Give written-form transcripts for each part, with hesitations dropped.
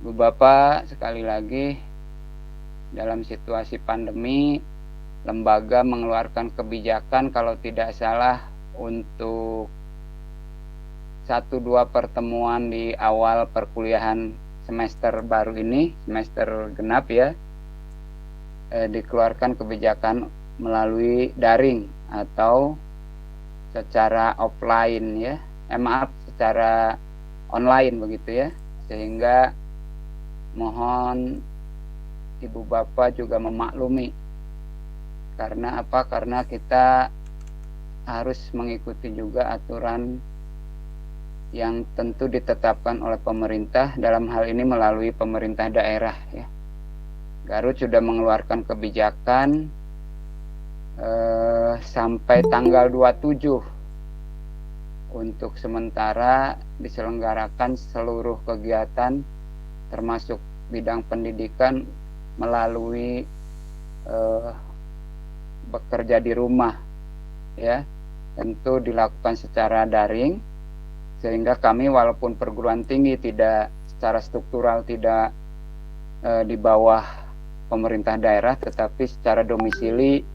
Ibu Bapak, sekali lagi dalam situasi pandemi, lembaga mengeluarkan kebijakan kalau tidak salah untuk 1-2 pertemuan di awal perkuliahan semester baru ini, semester genap ya, dikeluarkan kebijakan melalui daring atau secara offline ya, secara online begitu ya, sehingga mohon Ibu Bapak juga memaklumi. Karena apa? Karena kita harus mengikuti juga aturan yang tentu ditetapkan oleh pemerintah, dalam hal ini melalui pemerintah daerah ya. Garut sudah mengeluarkan kebijakan sampai tanggal 27 untuk sementara diselenggarakan seluruh kegiatan termasuk bidang pendidikan melalui bekerja di rumah ya, tentu dilakukan secara daring, sehingga kami walaupun perguruan tinggi tidak secara struktural tidak di bawah pemerintah daerah, tetapi secara domisili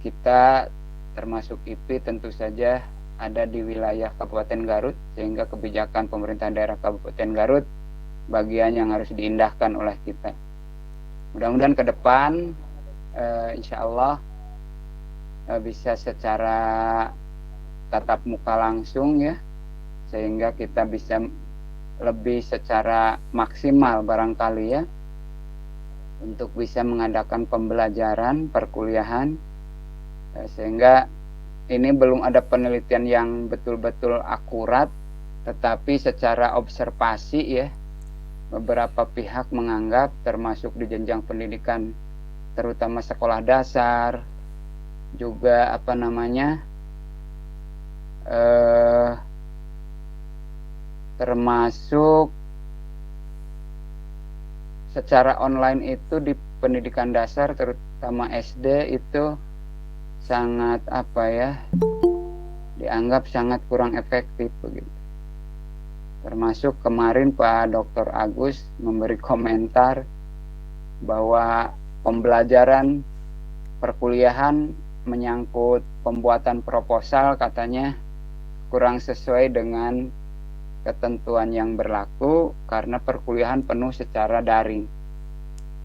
kita termasuk IP tentu saja ada di wilayah Kabupaten Garut, sehingga kebijakan pemerintah daerah Kabupaten Garut bagian yang harus diindahkan oleh kita. Mudah-mudahan ke depan insya Allah bisa secara tatap muka langsung ya, sehingga kita bisa lebih secara maksimal barangkali ya untuk bisa mengadakan pembelajaran perkuliahan, sehingga ini belum ada penelitian yang betul-betul akurat, tetapi secara observasi ya, beberapa pihak menganggap termasuk di jenjang pendidikan terutama sekolah dasar juga termasuk secara online itu di pendidikan dasar terutama SD itu sangat dianggap sangat kurang efektif begitu. Termasuk kemarin Pak Dr. Agus memberi komentar bahwa pembelajaran perkuliahan menyangkut pembuatan proposal katanya kurang sesuai dengan ketentuan yang berlaku karena perkuliahan penuh secara daring.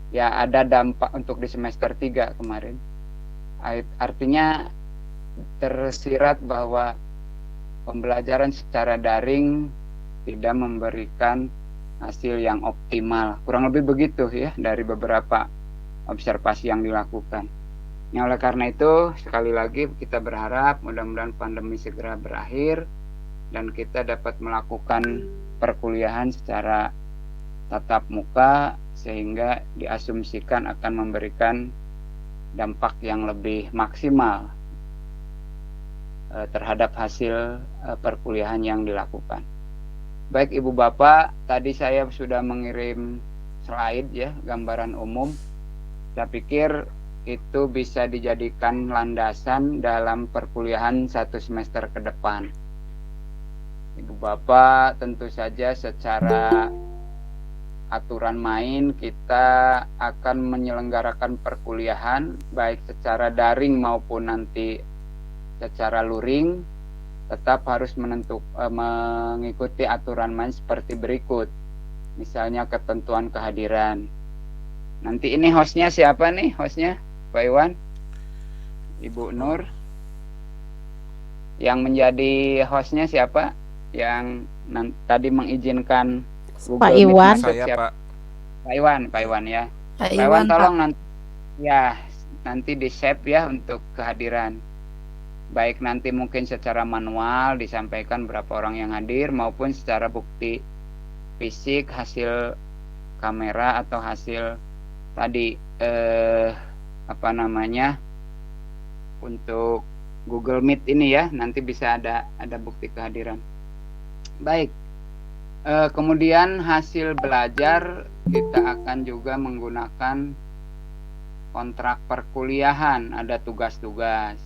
Ya, ada dampak untuk di semester 3 kemarin. Artinya tersirat bahwa pembelajaran secara daring tidak memberikan hasil yang optimal. Kurang lebih begitu ya dari beberapa observasi yang dilakukan. Ya, oleh karena itu sekali lagi kita berharap mudah-mudahan pandemi segera berakhir dan kita dapat melakukan perkuliahan secara tatap muka sehingga diasumsikan akan memberikan dampak yang lebih maksimal terhadap hasil perkuliahan yang dilakukan. Baik Ibu Bapak, tadi saya sudah mengirim slide ya, gambaran umum. Saya pikir itu bisa dijadikan landasan dalam perkuliahan 1 semester ke depan. Ibu Bapak, tentu saja secara aturan main kita akan menyelenggarakan perkuliahan baik secara daring maupun nanti secara luring, tetap harus mengikuti aturan main seperti berikut. Misalnya ketentuan kehadiran. Nanti ini hostnya siapa nih hostnya? Pak Iwan? Ibu Nur? Yang menjadi hostnya siapa? Yang tadi mengizinkan Google Pak Meet Iwan. masuk Saya siapa? Pak. Pak Iwan ya. Pak Pak Iwan Iwan, tolong Pak. nanti di save ya untuk kehadiran. Baik nanti mungkin secara manual disampaikan berapa orang yang hadir maupun secara bukti fisik hasil kamera atau hasil tadi untuk Google Meet ini ya, nanti bisa ada bukti kehadiran. Baik. Kemudian hasil belajar kita akan juga menggunakan kontrak perkuliahan, ada tugas-tugas.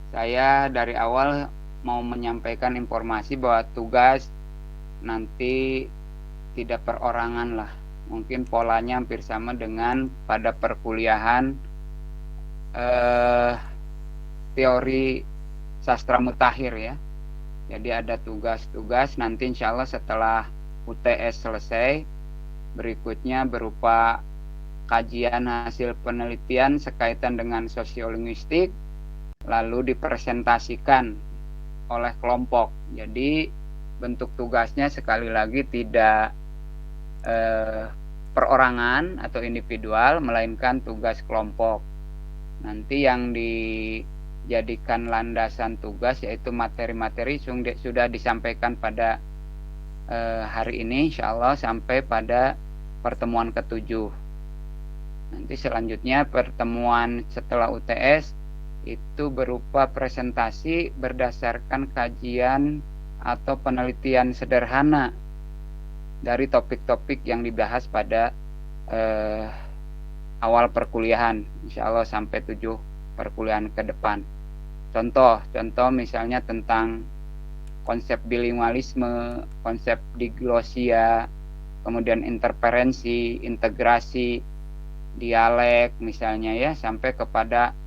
Saya dari awal mau menyampaikan informasi bahwa tugas nanti tidak perorangan lah. Mungkin polanya hampir sama dengan pada perkuliahan teori sastra mutakhir ya. Jadi ada tugas-tugas nanti insya Allah setelah UTS selesai, berikutnya berupa kajian hasil penelitian sekaitan dengan sosiolinguistik, lalu dipresentasikan oleh kelompok. Jadi bentuk tugasnya sekali lagi tidak perorangan atau individual, melainkan tugas kelompok. Nanti yang dijadikan landasan tugas yaitu materi-materi sudah disampaikan pada hari ini insya Allah sampai pada pertemuan ke-7. Nanti selanjutnya pertemuan setelah UTS itu berupa presentasi berdasarkan kajian atau penelitian sederhana dari topik-topik yang dibahas pada awal perkuliahan insya Allah sampai 7 perkuliahan ke depan. Contoh misalnya tentang konsep bilingualisme, konsep diglosia, kemudian interferensi, integrasi, dialek misalnya ya, sampai kepada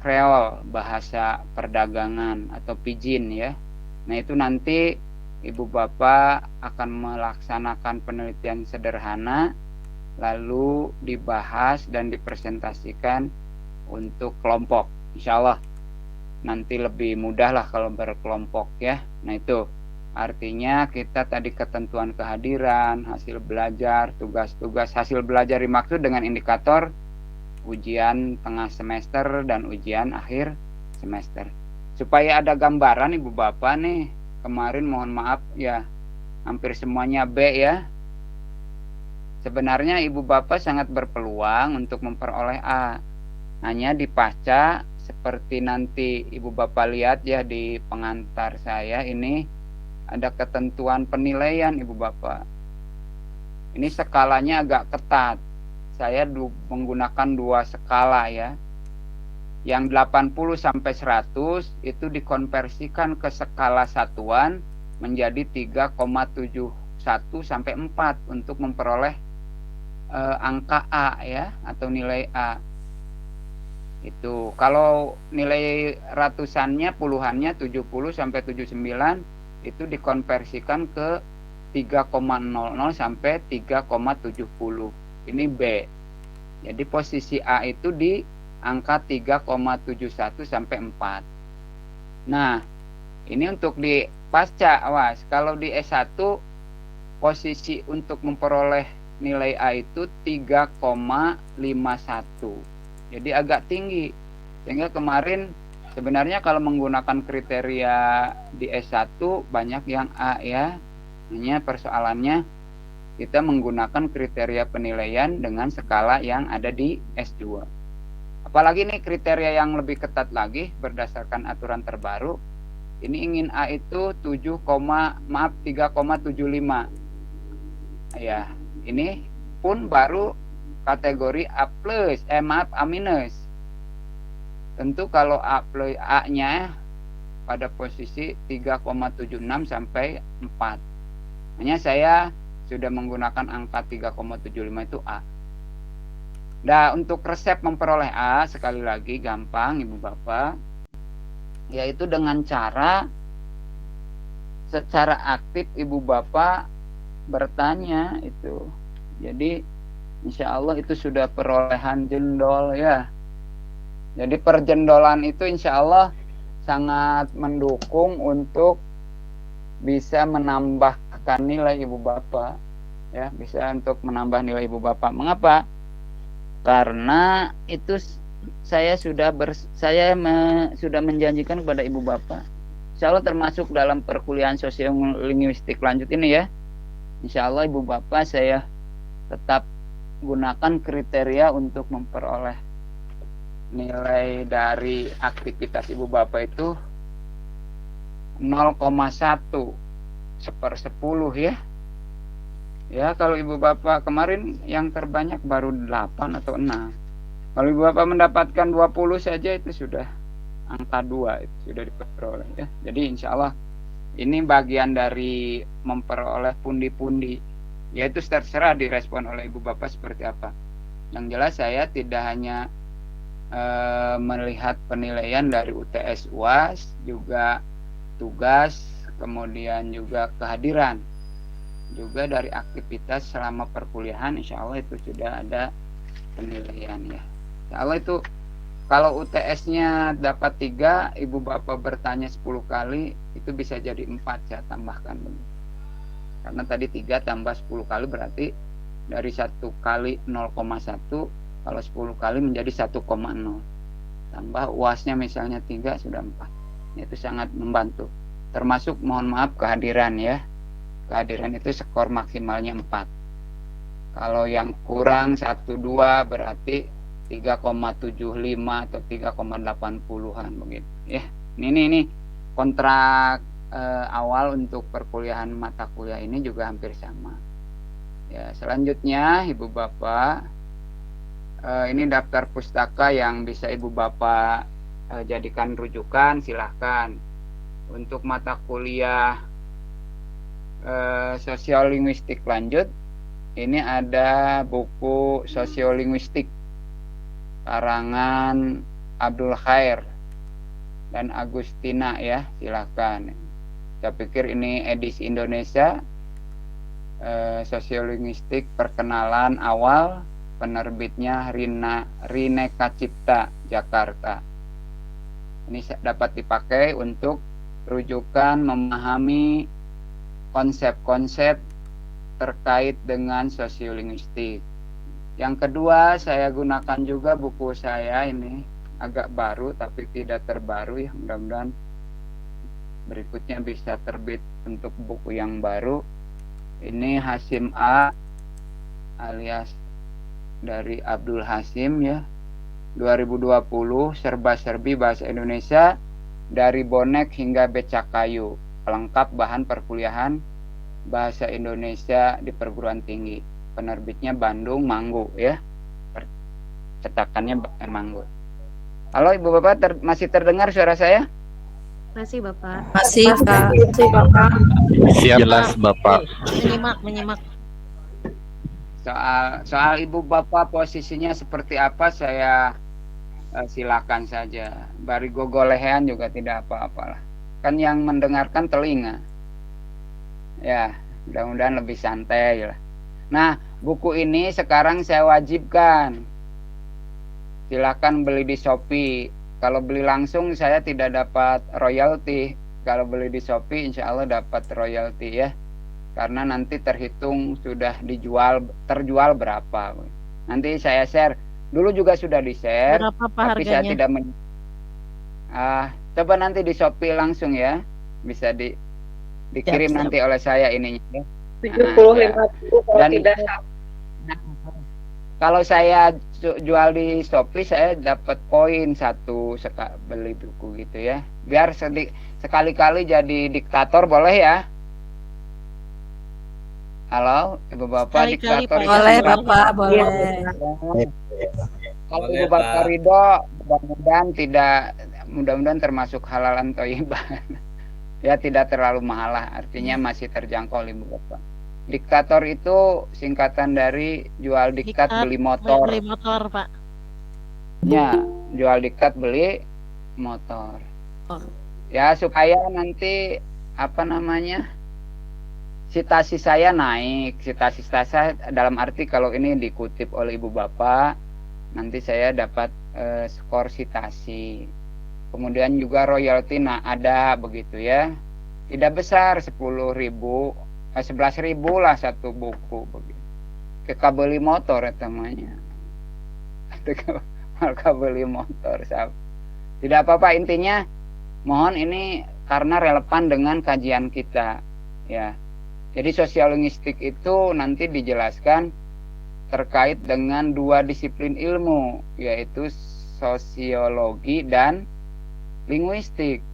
Kreol, bahasa perdagangan atau pidgin ya. Nah itu nanti Ibu Bapak akan melaksanakan penelitian sederhana, lalu dibahas dan dipresentasikan untuk kelompok. Insya Allah nanti lebih mudah lah kalau berkelompok ya. Nah itu artinya kita tadi ketentuan kehadiran, hasil belajar, tugas-tugas. Hasil belajar dimaksud dengan indikator ujian tengah semester dan ujian akhir semester. Supaya ada gambaran Ibu Bapak nih, kemarin mohon maaf ya hampir semuanya B ya. Sebenarnya Ibu Bapak sangat berpeluang untuk memperoleh A. Hanya di pasca seperti nanti Ibu Bapak lihat ya di pengantar saya ini ada ketentuan penilaian Ibu Bapak. Ini skalanya agak ketat. Saya menggunakan 2 skala ya. Yang 80 sampai 100 itu dikonversikan ke skala satuan menjadi 3,71 sampai 4 untuk memperoleh angka A ya atau nilai A. Itu kalau nilai ratusannya, puluhannya 70 sampai 79 itu dikonversikan ke 3,00 sampai 3,70. Ini B. Jadi posisi A itu di angka 3,71 sampai 4. Nah, ini untuk di pasca awas. Kalau di S1 posisi untuk memperoleh nilai A itu 3,51. Jadi agak tinggi. Sehingga kemarin sebenarnya kalau menggunakan kriteria di S1 banyak yang A ya. Hanya persoalannya kita menggunakan kriteria penilaian dengan skala yang ada di S2. Apalagi nih kriteria yang lebih ketat lagi berdasarkan aturan terbaru. Ini ingin A itu 3,75. Ya, ini pun baru kategori A+, A minus. Tentu kalau A-nya pada posisi 3,76 sampai 4. Hanya saya sudah menggunakan angka 3,75 itu A. Nah, untuk resep memperoleh A sekali lagi gampang Ibu Bapak, yaitu dengan cara secara aktif Ibu Bapak bertanya itu. Jadi insya Allah itu sudah perolehan jendol ya. Jadi perjendolan itu insya Allah sangat mendukung untuk bisa menambahkan nilai Ibu Bapak ya, bisa untuk menambah nilai Ibu Bapak. Mengapa? Karena itu saya sudah menjanjikan kepada Ibu Bapak, insya Allah termasuk dalam perkuliahan sosiolinguistik lanjut ini ya, insya Allah Ibu Bapak saya tetap gunakan kriteria untuk memperoleh nilai dari aktivitas Ibu Bapak itu 0,1 seper 10 ya. Ya, kalau Ibu Bapak kemarin yang terbanyak baru 8 atau 6. Kalau Ibu Bapak mendapatkan 20 saja itu sudah angka 2, itu sudah diperoleh ya. Jadi insya Allah Ini bagian dari memperoleh pundi-pundi, yaitu terserah direspon oleh ibu bapak seperti apa. Yang jelas saya tidak hanya melihat penilaian dari UTS UAS, juga tugas, kemudian juga kehadiran, juga dari aktivitas selama perkuliahan. Insya Allah itu sudah ada penilaian ya. Insya Allah itu kalau UTS-nya dapat 3, ibu bapak bertanya 10 kali, itu bisa jadi 4 saya tambahkan. Karena tadi 3 tambah 10 kali berarti dari 1 kali 0,1, kalau 10 kali menjadi 1,0. Tambah UAS-nya misalnya 3 sudah 4. Itu sangat membantu. Termasuk mohon maaf kehadiran ya. Kehadiran itu skor maksimalnya 4. Kalau yang kurang 1, 2 berarti 3,75 atau 3,80-an begitu ya. Ini kontrak awal untuk perkuliahan mata kuliah ini juga hampir sama. Ya, selanjutnya ibu bapak, ini daftar pustaka yang bisa ibu bapak jadikan rujukan, silahkan. Untuk mata kuliah sosiolinguistik lanjut, ini ada buku sosiolinguistik karangan Abdul Khair dan Agustina ya, silahkan. Saya pikir ini edisi Indonesia, sosiolinguistik perkenalan awal, penerbitnya Rineka Cipta Jakarta. Ini dapat dipakai untuk rujukan memahami konsep-konsep terkait dengan sosiolinguistik. Yang kedua, saya gunakan juga buku saya ini, agak baru tapi tidak terbaru ya, mudah-mudahan berikutnya bisa terbit untuk buku yang baru. Ini Hasim A alias dari Abdul Hasim ya, 2020, serba-serbi bahasa Indonesia dari bonek hingga becak kayu, pelengkap bahan perkuliahan bahasa Indonesia di perguruan tinggi. Penerbitnya Bandung Manggu ya, cetakannya Manggu. Halo ibu bapak, masih terdengar suara saya? Masih bapak. Masih Bapak. Siap jelas Bapak. Menyimak. Soal ibu bapak posisinya seperti apa, saya silakan saja. Barigo golehan juga tidak apa-apalah. Kan yang mendengarkan telinga. Ya, mudah-mudahan lebih santai lah. Nah, buku ini sekarang saya wajibkan. Silakan beli di Shopee. Kalau beli langsung saya tidak dapat royalti. Kalau beli di Shopee insya Allah dapat royalti ya. Karena nanti terhitung sudah terjual berapa. Nanti saya share. Dulu juga sudah di-share. Berapa Pak tapi harganya? saya tidak coba nanti di Shopee langsung ya. Bisa dikirim Siap. nanti oleh saya ininya ya. 75.000 kalau Dan tidak kalau saya jual di Shopee saya dapat poin 1 beli buku gitu ya. Biar sekali-kali jadi diktator boleh ya. Halo Ibu Bapak, Sekali-kali, diktator Pak. itu boleh bukan- Bapak, boleh. Kalau Boleh, Ibu Bapak Pak. ridho, mudah-mudahan termasuk halalan thayyibah. Ya tidak terlalu mahal lah, artinya masih terjangkau Ibu Bapak. Diktator itu singkatan dari jual diktat beli motor. Beli motor Pak. Ya, jual diktat beli motor. Oh. Ya supaya nanti citasi saya naik. Citasi saya dalam arti kalau ini dikutip oleh Ibu Bapak, nanti saya dapat skor citasi. Kemudian juga royalti ada begitu ya. Tidak besar 10.000, 11.000 lah satu buku begitu. Kekabeli motor namanya. Kabeli motor. Tidak apa-apa, intinya mohon ini karena relevan dengan kajian kita ya. Jadi sosiolinguistik itu nanti dijelaskan terkait dengan 2 disiplin ilmu, yaitu sosiologi dan linguistik.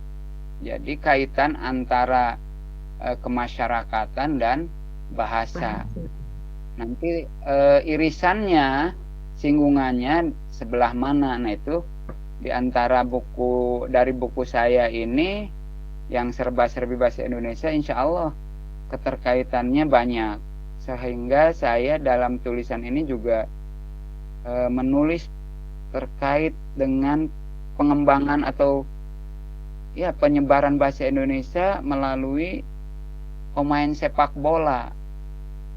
Jadi kaitan antara kemasyarakatan dan bahasa. Nanti irisannya, singgungannya sebelah mana. Nah itu di antara dari buku saya ini yang serba-serbi bahasa Indonesia, insya Allah keterkaitannya banyak. Sehingga saya dalam tulisan ini juga menulis terkait dengan pengembangan atau ya penyebaran bahasa Indonesia melalui pemain sepak bola.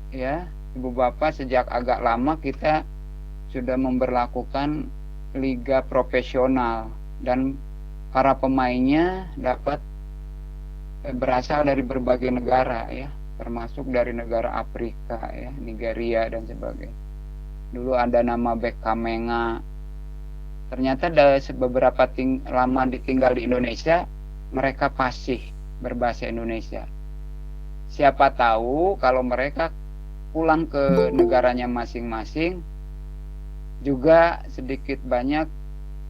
Ya, Ibu Bapak, sejak agak lama kita sudah memberlakukan liga profesional dan para pemainnya dapat berasal dari berbagai negara ya, termasuk dari negara Afrika ya, Nigeria dan sebagainya. Dulu ada nama Bekamenga. Ternyata dari beberapa lama ditinggal di Indonesia, mereka fasih berbahasa Indonesia. Siapa tahu kalau mereka pulang ke negaranya masing-masing juga sedikit banyak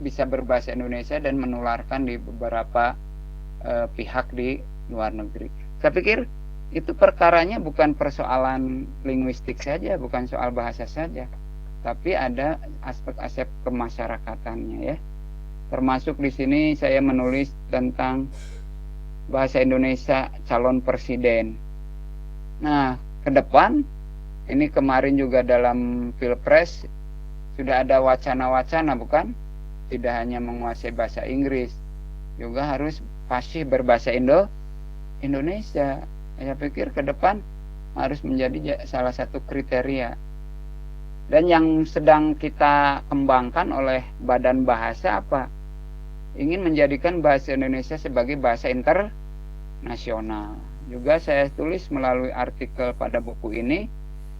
bisa berbahasa Indonesia dan menularkan di beberapa pihak di luar negeri. Saya pikir itu perkaranya bukan persoalan linguistik saja, bukan soal bahasa saja, tapi ada aspek-aspek kemasyarakatannya ya. Termasuk di sini saya menulis tentang bahasa Indonesia calon presiden. Nah, ke depan ini kemarin juga dalam Pilpres sudah ada wacana-wacana, bukan? Tidak hanya menguasai bahasa Inggris, juga harus fasih berbahasa Indonesia. Saya pikir ke depan harus menjadi salah satu kriteria. Dan yang sedang kita kembangkan oleh Badan Bahasa apa? Ingin menjadikan bahasa Indonesia sebagai bahasa internasional. Juga saya tulis melalui artikel pada buku ini,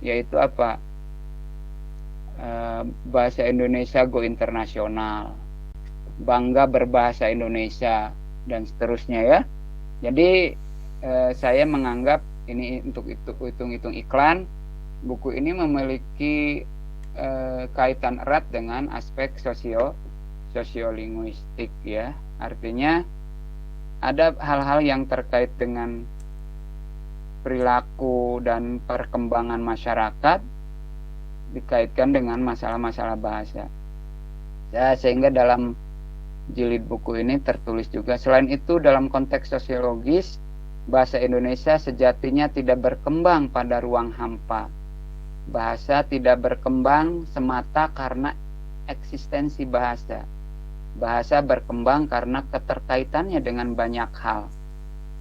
yaitu apa? Bahasa Indonesia go internasional, bangga berbahasa Indonesia, dan seterusnya ya. Jadi saya menganggap ini untuk hitung-hitung iklan, buku ini memiliki kaitan erat dengan aspek sosiolinguistik ya. Artinya ada hal-hal yang terkait dengan perilaku dan perkembangan masyarakat dikaitkan dengan masalah-masalah bahasa. Ya, sehingga dalam jilid buku ini tertulis juga, selain itu dalam konteks sosiologis, bahasa Indonesia sejatinya tidak berkembang pada ruang hampa. Bahasa tidak berkembang semata karena eksistensi bahasa. Bahasa berkembang karena keterkaitannya dengan banyak hal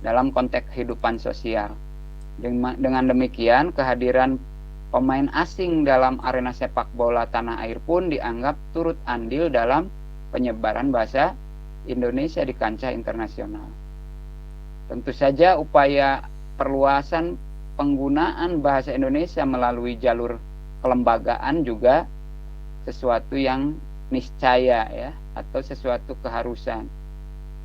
dalam konteks kehidupan sosial. Dengan demikian, kehadiran pemain asing dalam arena sepak bola tanah air pun dianggap turut andil dalam penyebaran bahasa Indonesia di kancah internasional. Tentu saja upaya perluasan penggunaan bahasa Indonesia melalui jalur kelembagaan juga sesuatu yang niscaya ya, atau sesuatu keharusan.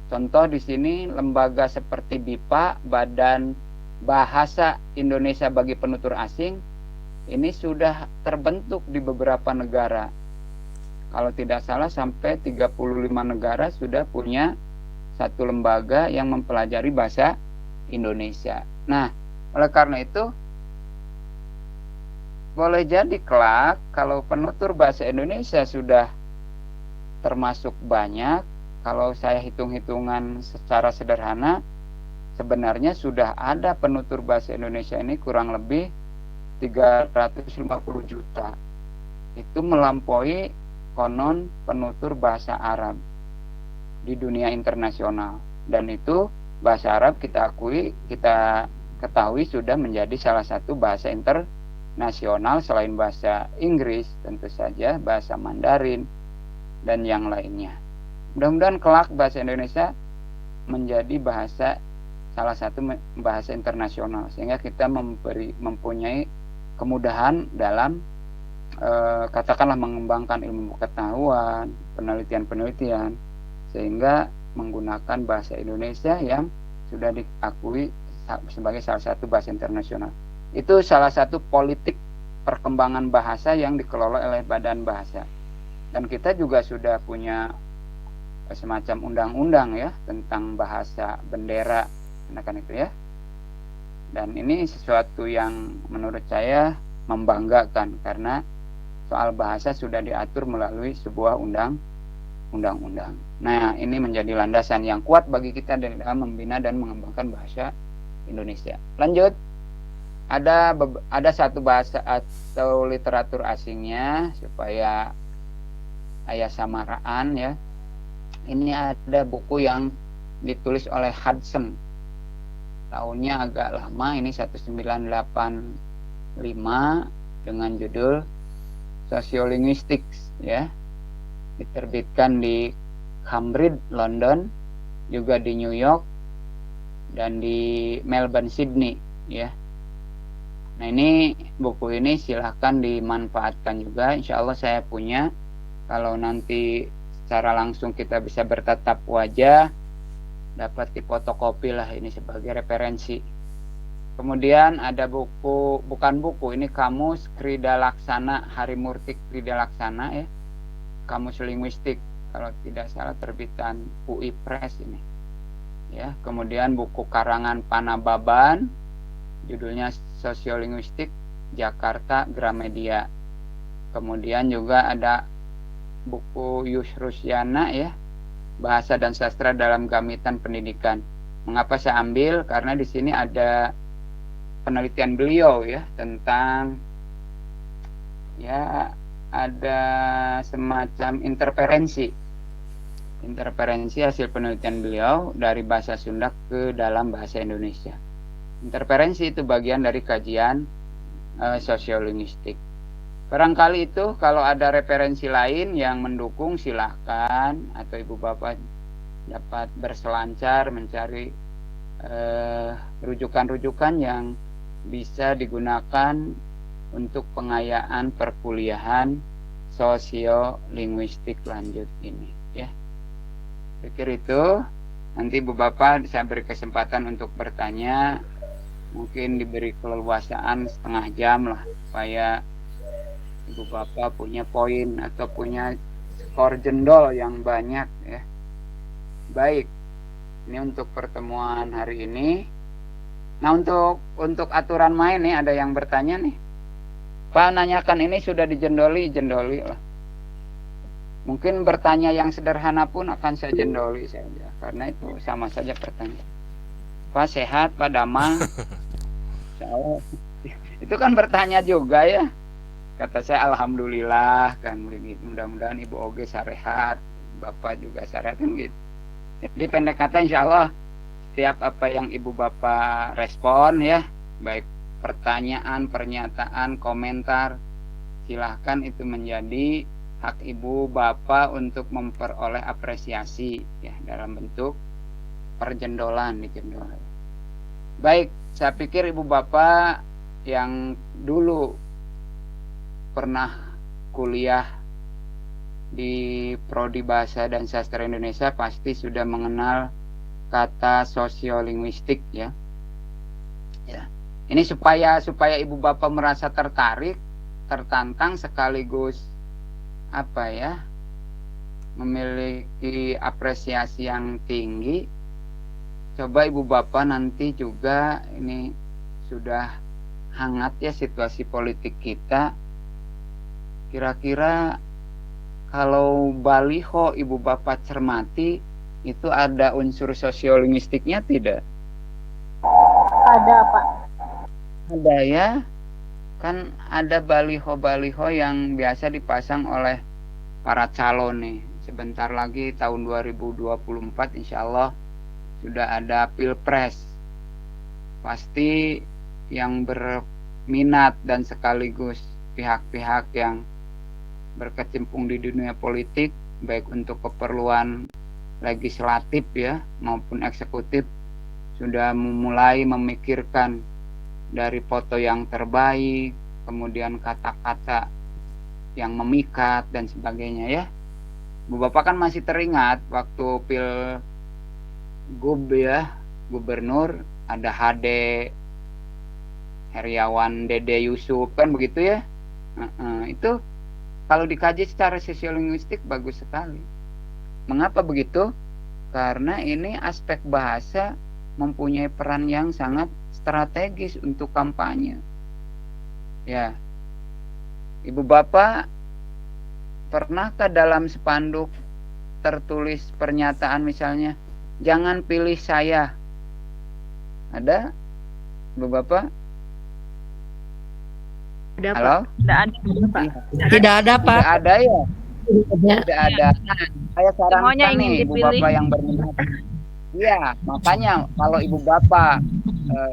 Contoh di sini lembaga seperti BIPA, Badan Bahasa Indonesia bagi Penutur Asing, ini sudah terbentuk di beberapa negara. Kalau tidak salah sampai 35 negara sudah punya satu lembaga yang mempelajari bahasa Indonesia. Nah, oleh karena itu boleh jadi kelak kalau penutur bahasa Indonesia sudah termasuk banyak, kalau saya hitung-hitungan secara sederhana, sebenarnya sudah ada penutur bahasa Indonesia ini kurang lebih 350 juta. Itu melampaui konon penutur bahasa Arab di dunia internasional. Dan itu bahasa Arab kita ketahui sudah menjadi salah satu bahasa internasional selain bahasa Inggris, tentu saja bahasa Mandarin dan yang lainnya. Mudah-mudahan kelak bahasa Indonesia menjadi salah satu bahasa internasional, sehingga kita mempunyai kemudahan dalam katakanlah mengembangkan ilmu pengetahuan, penelitian-penelitian, sehingga menggunakan bahasa Indonesia yang sudah diakui sebagai salah satu bahasa internasional. Itu salah satu politik perkembangan bahasa yang dikelola oleh Badan Bahasa. Dan kita juga sudah punya semacam undang-undang ya tentang bahasa bendera, kan itu ya. Dan ini sesuatu yang menurut saya membanggakan karena soal bahasa sudah diatur melalui sebuah undang-undang. Nah, ini menjadi landasan yang kuat bagi kita dalam membina dan mengembangkan bahasa Indonesia. Lanjut, ada satu bahasa atau literatur asingnya supaya ayah samaraan ya. Ini ada buku yang ditulis oleh Hudson. Tahunnya agak lama, ini 1985 dengan judul Sociolinguistics ya. Diterbitkan di Cambridge, London, juga di New York dan di Melbourne, Sydney ya. Nah, ini buku ini silahkan dimanfaatkan juga. Insya Allah saya punya. Kalau nanti secara langsung kita bisa bertatap wajah, dapat difotokopi lah ini sebagai referensi. Kemudian ada buku, bukan buku, ini Kamus Krida Laksana, Harimurti Krida Laksana ya. Kamus Linguistik, kalau tidak salah terbitan UI Press ini. Ya, kemudian buku karangan Panababan, judulnya Sosiolinguistik, Jakarta Gramedia. Kemudian juga ada buku Yusrusyana ya, Bahasa dan Sastra dalam Gamitan Pendidikan. Mengapa saya ambil? Karena di sini ada penelitian beliau ya tentang ya ada semacam interferensi hasil penelitian beliau dari bahasa Sunda ke dalam bahasa Indonesia. Interferensi itu bagian dari kajian sosiolinguistik. Barangkali itu kalau ada referensi lain yang mendukung silahkan, atau ibu bapak dapat berselancar mencari rujukan-rujukan yang bisa digunakan untuk pengayaan perkuliahan sosiolinguistik lanjut ini ya. Pikir itu, nanti ibu bapak saya beri kesempatan untuk bertanya, mungkin diberi keleluasaan setengah jam lah supaya ibu bapak punya poin atau punya skor jendol yang banyak ya. Baik, ini untuk pertemuan hari ini. Nah, untuk aturan main nih, ada yang bertanya nih, Pak, nanyakan ini sudah jendoli lah. Mungkin bertanya yang sederhana pun akan saya jendoli saja, karena itu sama saja pertanyaan. Pak sehat, Pak damang. Itu kan bertanya juga ya. Kata saya alhamdulillah kan begitu. Mudah-mudahan Ibu Oge sarehat, Bapak juga sarehat kan gitu. Jadi pendek kata insya Allah setiap apa yang Ibu Bapak respon ya, baik pertanyaan, pernyataan, komentar, silahkan itu menjadi hak Ibu Bapak untuk memperoleh apresiasi ya dalam bentuk perjendolan dijendol. Baik, saya pikir Ibu Bapak yang dulu pernah kuliah di Prodi Bahasa dan Sastra Indonesia pasti sudah mengenal kata sosiolinguistik ya. Ya. Ini supaya ibu bapak merasa tertarik, tertantang sekaligus apa ya, memiliki apresiasi yang tinggi. Coba ibu bapak nanti juga, ini sudah hangat ya situasi politik kita. Kira-kira kalau baliho ibu bapak cermati itu ada unsur sosiolinguistiknya tidak? Ada, Pak. Ada ya. Kan ada baliho-baliho yang biasa dipasang oleh para calon nih. Sebentar lagi tahun 2024 insya Allah sudah ada pilpres. Pasti yang berminat dan sekaligus pihak-pihak yang berkecimpung di dunia politik, baik untuk keperluan legislatif ya maupun eksekutif, sudah mulai memikirkan dari foto yang terbaik, kemudian kata-kata yang memikat dan sebagainya ya. Bu Bapak kan masih teringat waktu Pilgub ya, gubernur ada HD Heriawan Dede Yusuf kan begitu ya. Itu kalau dikaji secara sosiolinguistik bagus sekali. Mengapa begitu? Karena ini aspek bahasa mempunyai peran yang sangat strategis untuk kampanye. Ya. Ibu Bapak, pernahkah dalam spanduk tertulis pernyataan misalnya, jangan pilih saya. Ada, Ibu Bapak? Ada, Halo? Tidak ada, Pak. Tidak ada, Pak. Tidak ada ya? Tidak ada. Nah, saya Semuanya sarankan ingin nih Ibu dipilih. Bapak yang berminat. Iya, makanya kalau Ibu Bapak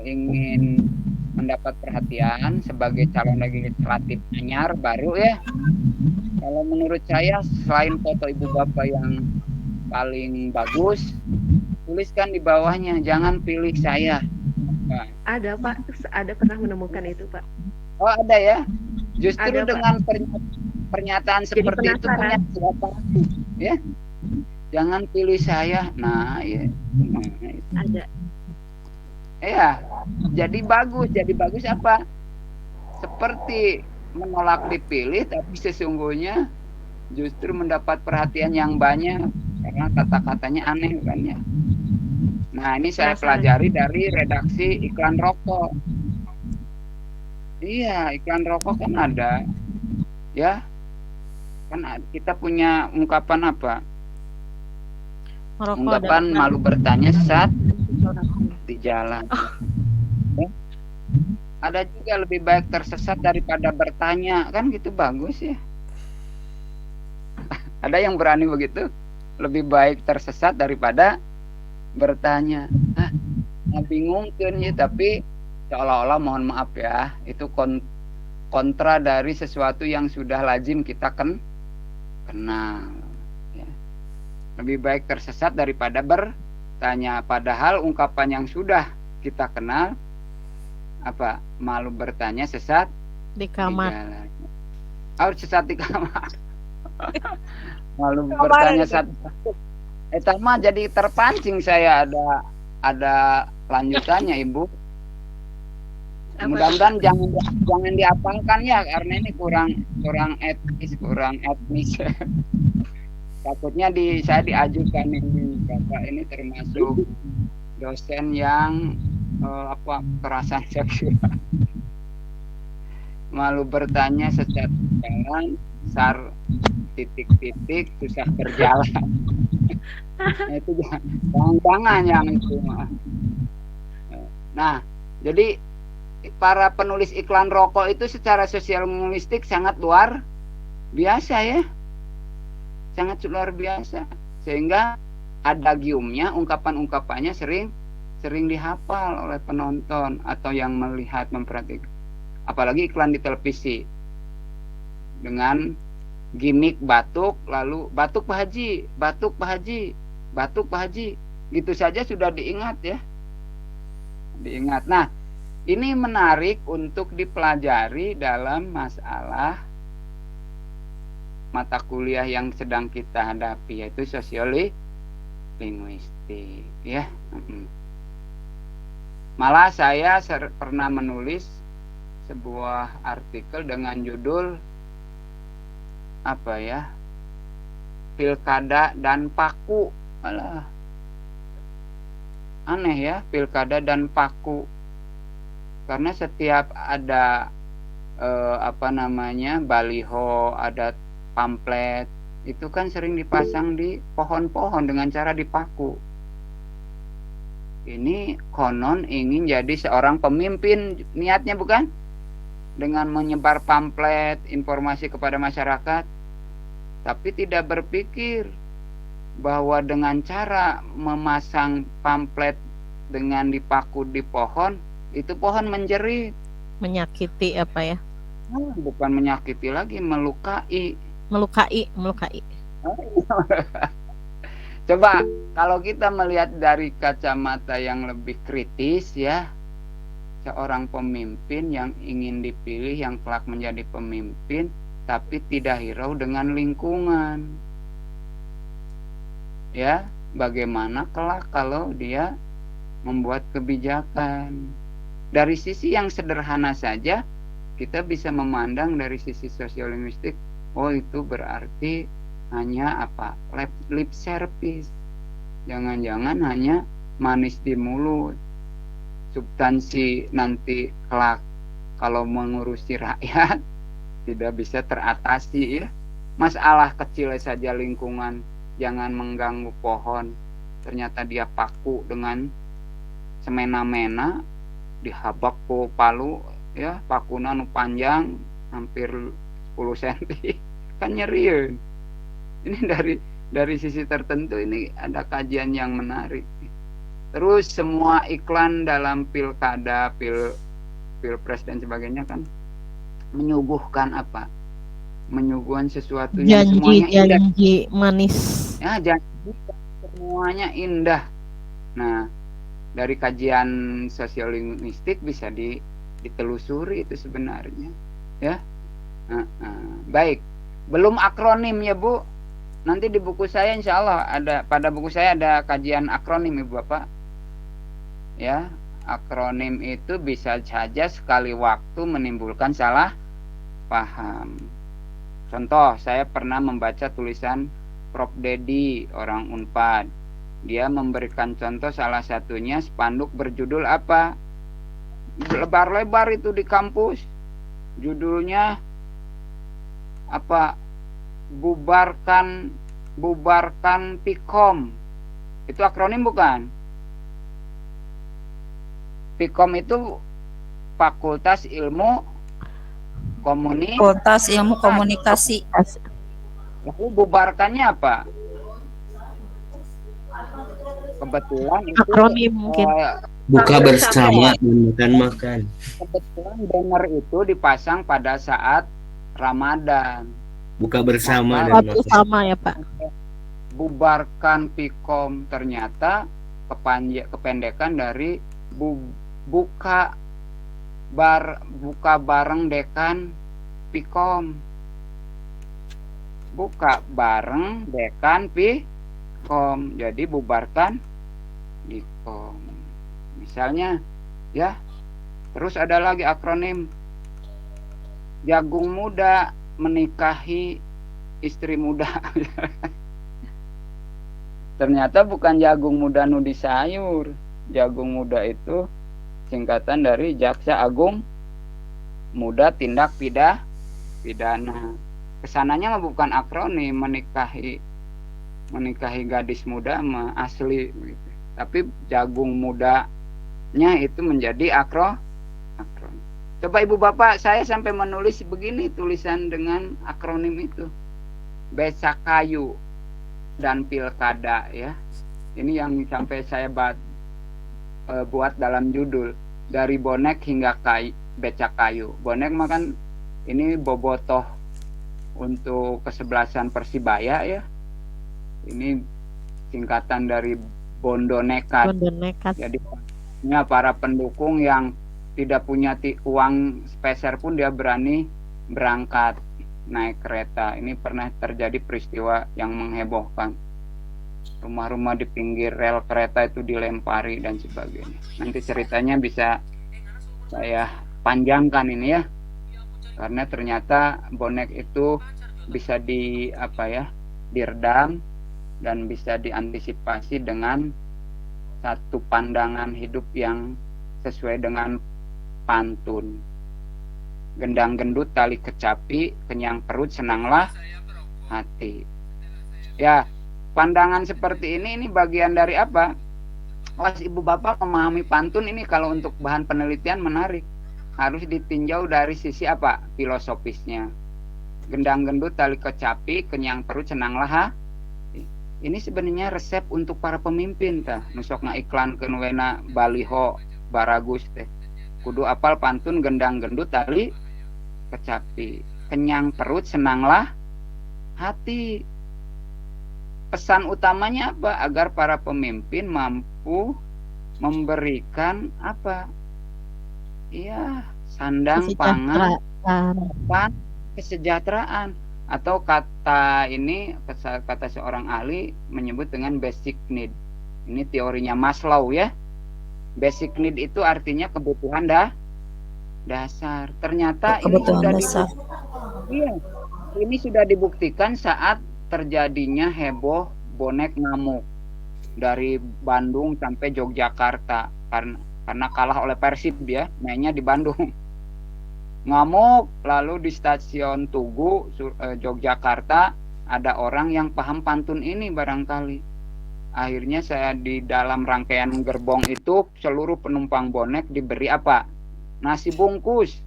ingin mendapat perhatian sebagai calon legislatif anyar baru ya, kalau menurut saya selain foto Ibu Bapak yang paling bagus, tuliskan di bawahnya jangan pilih saya. Nah, Ada, Pak. Ada pernah menemukan itu, Pak. oh ada ya, justru Ada, Pak. dengan pernyataan seperti itu penasaran. punya siapa ya, jangan pilih saya. Nah ya, Ada. iya, jadi bagus apa? Seperti menolak dipilih, tapi sesungguhnya justru mendapat perhatian yang banyak karena kata-katanya aneh kan ya. Nah ini saya pelajari dari redaksi iklan rokok. Iya, iklan rokok kan ada, ya. Kan kita punya ungkapan apa? Merokok Ungkapan dan malu bertanya saat di jalan. Ya. Ada juga lebih baik tersesat daripada bertanya, kan gitu bagus ya. Ada yang berani begitu? Lebih baik tersesat daripada bertanya. Bingung kan ya, tapi seolah-olah mohon maaf ya, itu kontra dari sesuatu yang sudah lazim kita kenal. Ya. Lebih baik tersesat daripada bertanya. Padahal ungkapan yang sudah kita kenal, apa, malu bertanya sesat di kamar. jalan. Sesat di kamar. Malu bertanya sesat. Mah jadi terpancing saya, ada lanjutannya Ibu. Mudah-mudahan jangan dihafalkan ya, karena ini kurang etnis. Takutnya saya diajukan ini, Bapak ini termasuk dosen yang kekerasan seksual. Malu bertanya sesat jalan, sar titik-titik susah berjalan. Nah, itu jangan yang itu. Nah, jadi para penulis iklan rokok itu secara sosial linguistik sangat luar biasa ya, sangat luar biasa, sehingga adagiumnya, ungkapan-ungkapannya sering dihafal oleh penonton atau yang melihat, memperhatikan, apalagi iklan di televisi dengan gimmick batuk, lalu batuk Pak Haji, batuk Pak Haji, batuk Pak Haji, gitu saja sudah diingat ya, diingat. Nah, ini menarik untuk dipelajari dalam masalah mata kuliah yang sedang kita hadapi, yaitu sosiolinguistik ya. Malah saya pernah menulis sebuah artikel dengan judul apa ya, pilkada dan paku. Alah, aneh ya, pilkada dan paku. Karena setiap ada baliho, ada pamflet, itu kan sering dipasang di pohon-pohon dengan cara dipaku. Ini konon ingin jadi seorang pemimpin, niatnya bukan? Dengan menyebar pamflet, informasi kepada masyarakat, tapi tidak berpikir bahwa dengan cara memasang pamflet dengan dipaku di pohon, itu pohon menjerit. Menyakiti apa ya? Bukan menyakiti lagi, melukai. Melukai. Coba kalau kita melihat dari kacamata yang lebih kritis ya, seorang pemimpin yang ingin dipilih, yang kelak menjadi pemimpin, tapi tidak hirau dengan lingkungan. Ya, bagaimana kelak kalau dia membuat kebijakan? Dari sisi yang sederhana saja, kita bisa memandang dari sisi sosiolinguistik, oh itu berarti hanya lip service. Jangan-jangan hanya manis di mulut. Substansi nanti kelak kalau mengurusi rakyat tidak bisa teratasi ya. Masalah kecil saja lingkungan jangan mengganggu pohon. Ternyata dia paku dengan semena-mena, dihabak ku palu ya, pakuna nu panjang hampir 10 cm kan nyeriun. Ini dari sisi tertentu ini ada kajian yang menarik. Terus semua iklan dalam pilkada, pilpres dan sebagainya kan menyuguhkan apa? Menyuguhkan sesuatu yang semuanya indah. Janji manis. Ya, janji semuanya indah. Nah, dari kajian sosiolinguistik bisa ditelusuri itu sebenarnya, ya. Baik, belum akronim ya Bu. Nanti di buku saya insya Allah pada buku saya ada kajian akronim Ibu Bapak. Ya, akronim itu bisa saja sekali waktu menimbulkan salah paham. Contoh, saya pernah membaca tulisan Prof. Dedi, orang Unpad. Dia memberikan contoh salah satunya spanduk berjudul apa? Lebar-lebar itu di kampus. Judulnya apa? Bubarkan PIKOM. Itu akronim bukan? PIKOM itu Fakultas Ilmu Komunikasi. Lalu bubarkannya apa? Kebetulan itu Akronim mungkin. Buka bersama dan makan. Kebetulan banner itu dipasang pada saat Ramadan. Buka bersama dan Waktu makan. sama ya Pak. Bubarkan PIKOM ternyata kependekan dari buka bareng dekan PIKOM. Buka bareng dekan PIKOM. Jadi bubarkan PIKOM. Misalnya ya. Terus ada lagi akronim jagung muda menikahi istri muda. Ternyata bukan jagung muda nudi sayur. Jagung muda itu singkatan dari Jaksa Agung Muda Tindak Pidana. Kesananya mah bukan akronim, menikahi gadis muda mah asli gitu. Tapi jagung mudanya itu menjadi akronim. Coba Ibu Bapak, saya sampai menulis begini tulisan dengan akronim itu. Becak kayu dan pilkada ya. Ini yang sampai saya buat dalam judul. Dari bonek hingga becak kayu. Bonek mah kan ini bobotoh untuk kesebelasan Persibaya ya. Ini singkatan dari Bondo Nekat. Jadi para pendukung yang tidak punya uang speser pun dia berani berangkat naik kereta. Ini pernah terjadi peristiwa yang menghebohkan. Rumah-rumah di pinggir rel kereta itu dilempari dan sebagainya. Nanti ceritanya bisa saya panjangkan ini ya. Karena ternyata bonek itu bisa diredam dan bisa diantisipasi dengan satu pandangan hidup yang sesuai dengan pantun. Gendang gendut tali kecapi, kenyang perut senanglah hati. Ya, pandangan seperti ini bagian dari apa? Awas Ibu Bapak memahami pantun ini kalau untuk bahan penelitian menarik. Harus ditinjau dari sisi apa? Filosofisnya. Gendang gendut tali kecapi, kenyang perut senanglah hati. Ini sebenarnya resep untuk para pemimpin tah. Nusok iklan kenwena baliho baragus teh. Kudu apal pantun gendang gendut tali kecapi, kenyang perut senanglah hati. Pesan utamanya apa? Agar para pemimpin mampu memberikan apa? Iya, sandang pangan, kesejahteraan. Atau kata seorang ahli menyebut dengan basic need. Ini teorinya Maslow ya. Basic need itu artinya kebutuhan dasar. Ternyata ini sudah dibuktikan saat terjadinya heboh bonek ngamuk dari Bandung sampai Yogyakarta karena kalah oleh Persib ya, mainnya di Bandung. Ngamuk lalu di stasiun Tugu Yogyakarta ada orang yang paham pantun ini barangkali. Akhirnya saya di dalam rangkaian gerbong itu seluruh penumpang bonek diberi apa? Nasi bungkus.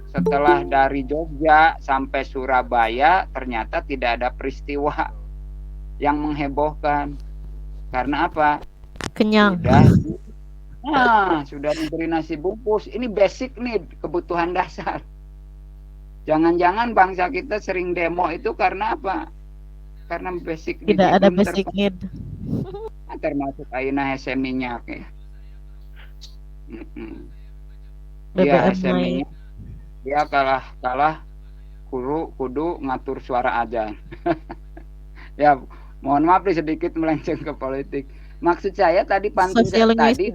Setelah dari Jogja sampai Surabaya ternyata tidak ada peristiwa yang menghebohkan. Karena apa? Kenyang. Sudah diberi nasi bungkus. Ini basic nih, kebutuhan dasar. Jangan-jangan bangsa kita sering demo itu karena apa? Karena basic need Tidak ada basic need. termasuk aina hese minyak ya. BBM hese minyak. Dia kalah kudu ngatur suara azan. Ya, mohon maaf nih sedikit melenceng ke politik. Maksud saya tadi pantun tadi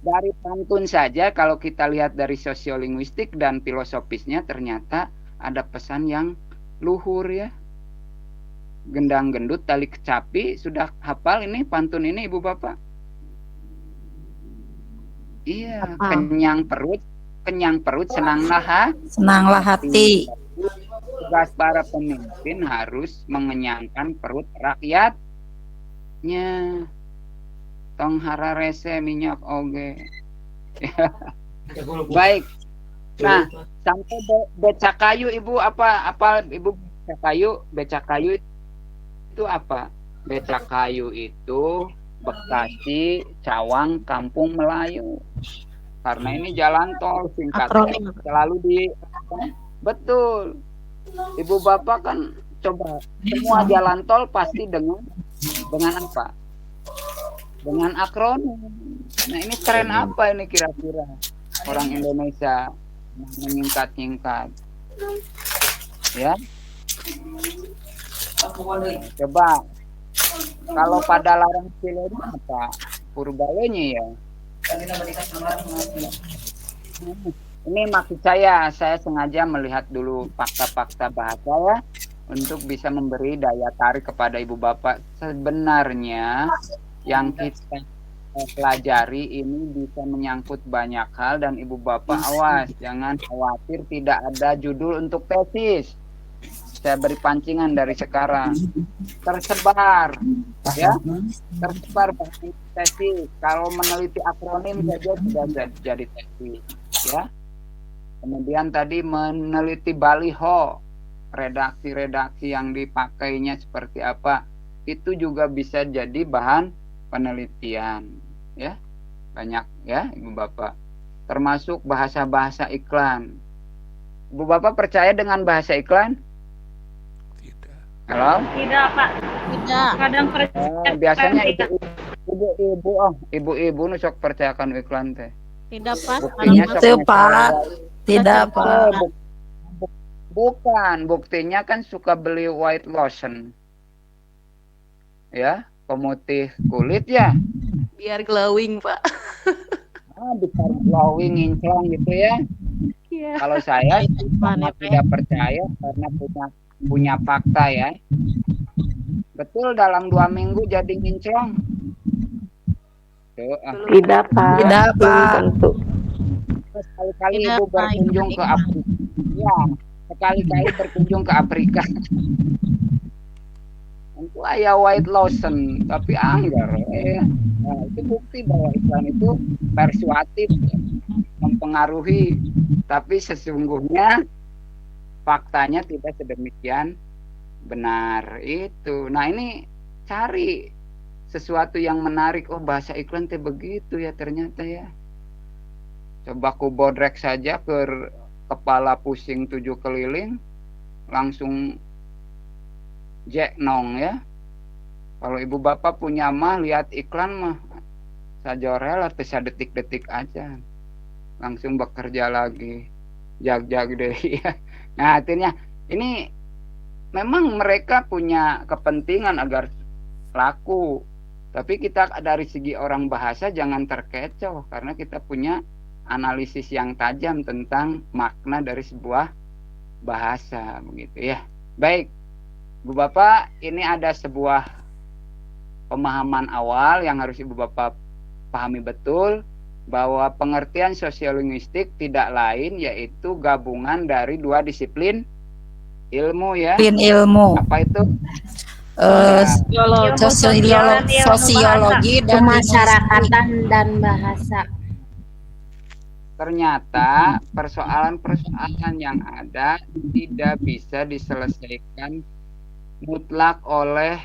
dari pantun saja kalau kita lihat dari sosiolinguistik dan filosofisnya ternyata ada pesan yang luhur ya. Gendang gendut tali kecapi, sudah hafal ini pantun ini Ibu Bapak? Iya, kenyang perut senanglah hati. Tugas para pemimpin harus mengenyangkan perut rakyatnya. Tong hara rese minyak oge. Baik. Nah, sampai becak kayu Ibu apa Ibu becak kayu itu apa? Becak kayu itu Bekasi, Cawang, Kampung Melayu. Karena ini jalan tol singkatnya selalu betul. Ibu Bapak kan coba semua jalan tol pasti dengan apa? Dengan akronim. Nah ini tren apa ini kira-kira orang Indonesia menyingkat-nyingkat? Ya. Coba kalau pada larang Cileunyi apa? Purbalenya ya. Ini maksud saya sengaja melihat dulu fakta-fakta bahasa ya untuk bisa memberi daya tarik kepada Ibu Bapak. Sebenarnya yang kita pelajari ini bisa menyangkut banyak hal dan Ibu Bapak awas, jangan khawatir tidak ada judul untuk tesis. Saya beri pancingan dari sekarang. Tersebar ya. Tersebar tesis. Kalau meneliti akronim saja sudah jadi tesis ya. Kemudian tadi meneliti baliho, redaksi-redaksi yang dipakainya seperti apa, itu juga bisa jadi bahan penelitian ya. Banyak ya Ibu Bapak. Termasuk bahasa-bahasa iklan. Ibu Bapak percaya dengan bahasa iklan? Halo? Tidak, Pak. Tidak. Kadang percaya. Biasanya ibu-ibu nusok percayakan iklan teh. Tidak pas. Itu Pak. Tidak Pak. Bukan, buktinya kan suka beli white lotion. Ya, pemutih kulit ya. Biar glowing Pak. Bisa glowing, inclong gitu ya. Iya. Kalau saya tidak percaya karena punya fakta ya. Betul dalam 2 minggu jadi nginclong. Tidak Pak. Tidak Pak. Tentu. Sekali-kali Ibu berkunjung ke Afrika. Ya, sekali-kali berkunjung ke Afrika. Tentu ayah white lotion, tapi anggar. Nah, itu bukti bahwa iklan itu persuasif, mempengaruhi. Tapi sesungguhnya faktanya tidak sedemikian benar itu. Nah ini cari sesuatu yang menarik. Oh bahasa iklan teh begitu ya ternyata ya. Coba ku bodrek saja ke kepala pusing 7 keliling, langsung jeknong ya. Kalau Ibu Bapak punya mah lihat iklan mah sajorel atau sadetik-detik aja, langsung bekerja lagi, jag-jag deh ya. Nah artinya ini memang mereka punya kepentingan agar laku, tapi kita dari segi orang bahasa jangan terkecoh karena kita punya analisis yang tajam tentang makna dari sebuah bahasa begitu ya. Baik, Bu Bapak, ini ada sebuah pemahaman awal yang harus Ibu Bapak pahami betul bahwa pengertian sosiolinguistik tidak lain yaitu gabungan dari 2 disiplin ilmu ya. Disiplin ilmu. Apa itu? Biologi. Sosiologi dan Kemasyarakatan dan bahasa. Ternyata persoalan-persoalan yang ada tidak bisa diselesaikan mutlak oleh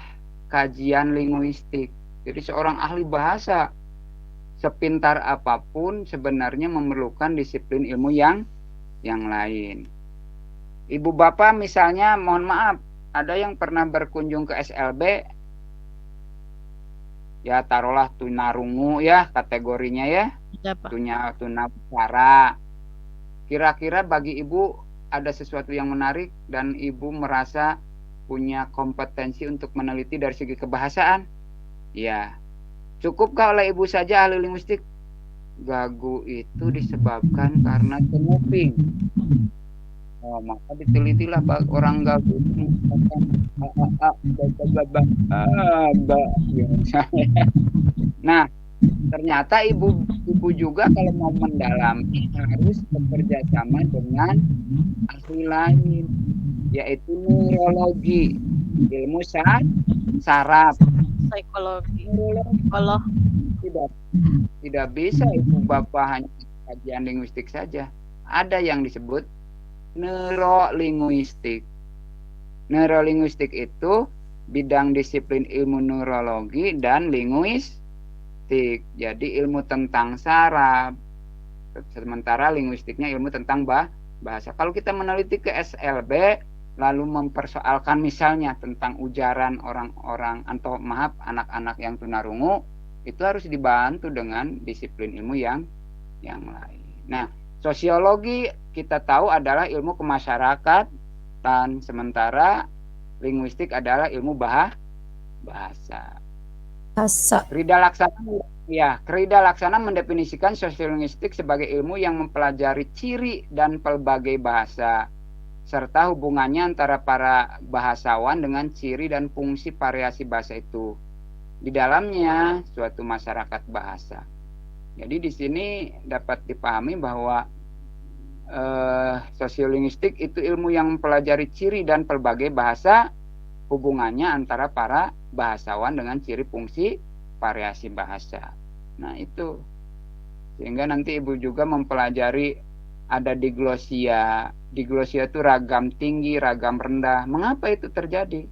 kajian linguistik. Jadi seorang ahli bahasa sepintar apapun sebenarnya memerlukan disiplin ilmu yang lain. Ibu bapak misalnya, mohon maaf, ada yang pernah berkunjung ke SLB, ya taruhlah tunarungu ya kategorinya ya, Ada, Pak. tunawicara. Kira-kira bagi ibu ada sesuatu yang menarik dan ibu merasa punya kompetensi untuk meneliti dari segi kebahasaan? Ya, cukupkah oleh ibu saja ahli linguistik? Gagu itu disebabkan karena cenguping. Oh, maka ditelitilah orang gagu itu mengatakan Nah, ternyata ibu juga kalau mau mendalami harus bekerja sama dengan ahli lain, yaitu neurologi, ilmu saraf. Psikologi. Kalau tidak bisa ibu bapak hanya kajian linguistik saja. Ada yang disebut neurolinguistik. Neurolinguistik itu bidang disiplin ilmu neurologi dan linguistik. Jadi ilmu tentang saraf. Sementara linguistiknya ilmu tentang bahasa. Kalau kita meneliti ke SLB lalu mempersoalkan misalnya tentang ujaran orang-orang atau maaf anak-anak yang tunarungu, itu harus dibantu dengan disiplin ilmu yang lain. Nah, sosiologi kita tahu adalah ilmu kemasyarakatan, sementara linguistik adalah ilmu bahasa. Krida Laksana mendefinisikan sosiolinguistik sebagai ilmu yang mempelajari ciri dan pelbagai bahasa serta hubungannya antara para bahasawan dengan ciri dan fungsi variasi bahasa itu di dalamnya suatu masyarakat bahasa. Jadi di sini dapat dipahami bahwa sosiolinguistik itu ilmu yang mempelajari ciri dan pelbagai bahasa, hubungannya antara para bahasawan dengan ciri fungsi variasi bahasa. Nah itu, sehingga nanti ibu juga mempelajari ada diglosia. Diglosia itu ragam tinggi, ragam rendah. Mengapa itu terjadi?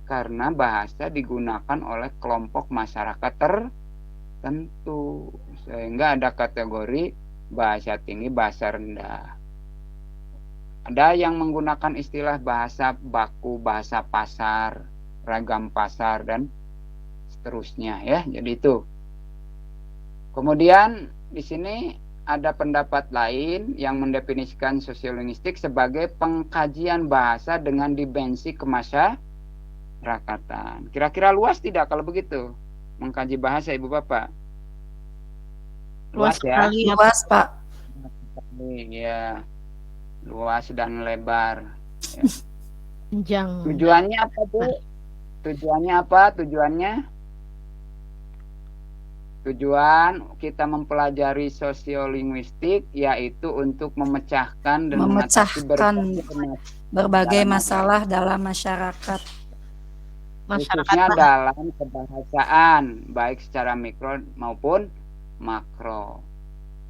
Karena bahasa digunakan oleh kelompok masyarakat tertentu, sehingga ada kategori bahasa tinggi, bahasa rendah. Ada yang menggunakan istilah bahasa baku, bahasa pasar, ragam pasar, dan seterusnya ya. Jadi itu. Kemudian di sini ada pendapat lain yang mendefinisikan sosiolinguistik sebagai pengkajian bahasa dengan dimensi kemasyarakatan. Kira-kira luas tidak kalau begitu? Mengkaji bahasa Ibu Bapak? Luas ya? Luas, Pak. Ya, luas dan lebar. Ya. Panjang. Tujuannya apa, Bu? Tujuannya apa? Tujuan kita mempelajari sosiolinguistik yaitu untuk memecahkan dan mengatasi berbagai masalah dalam masyarakat. Khususnya dalam kebahasaan, baik secara mikro maupun makro.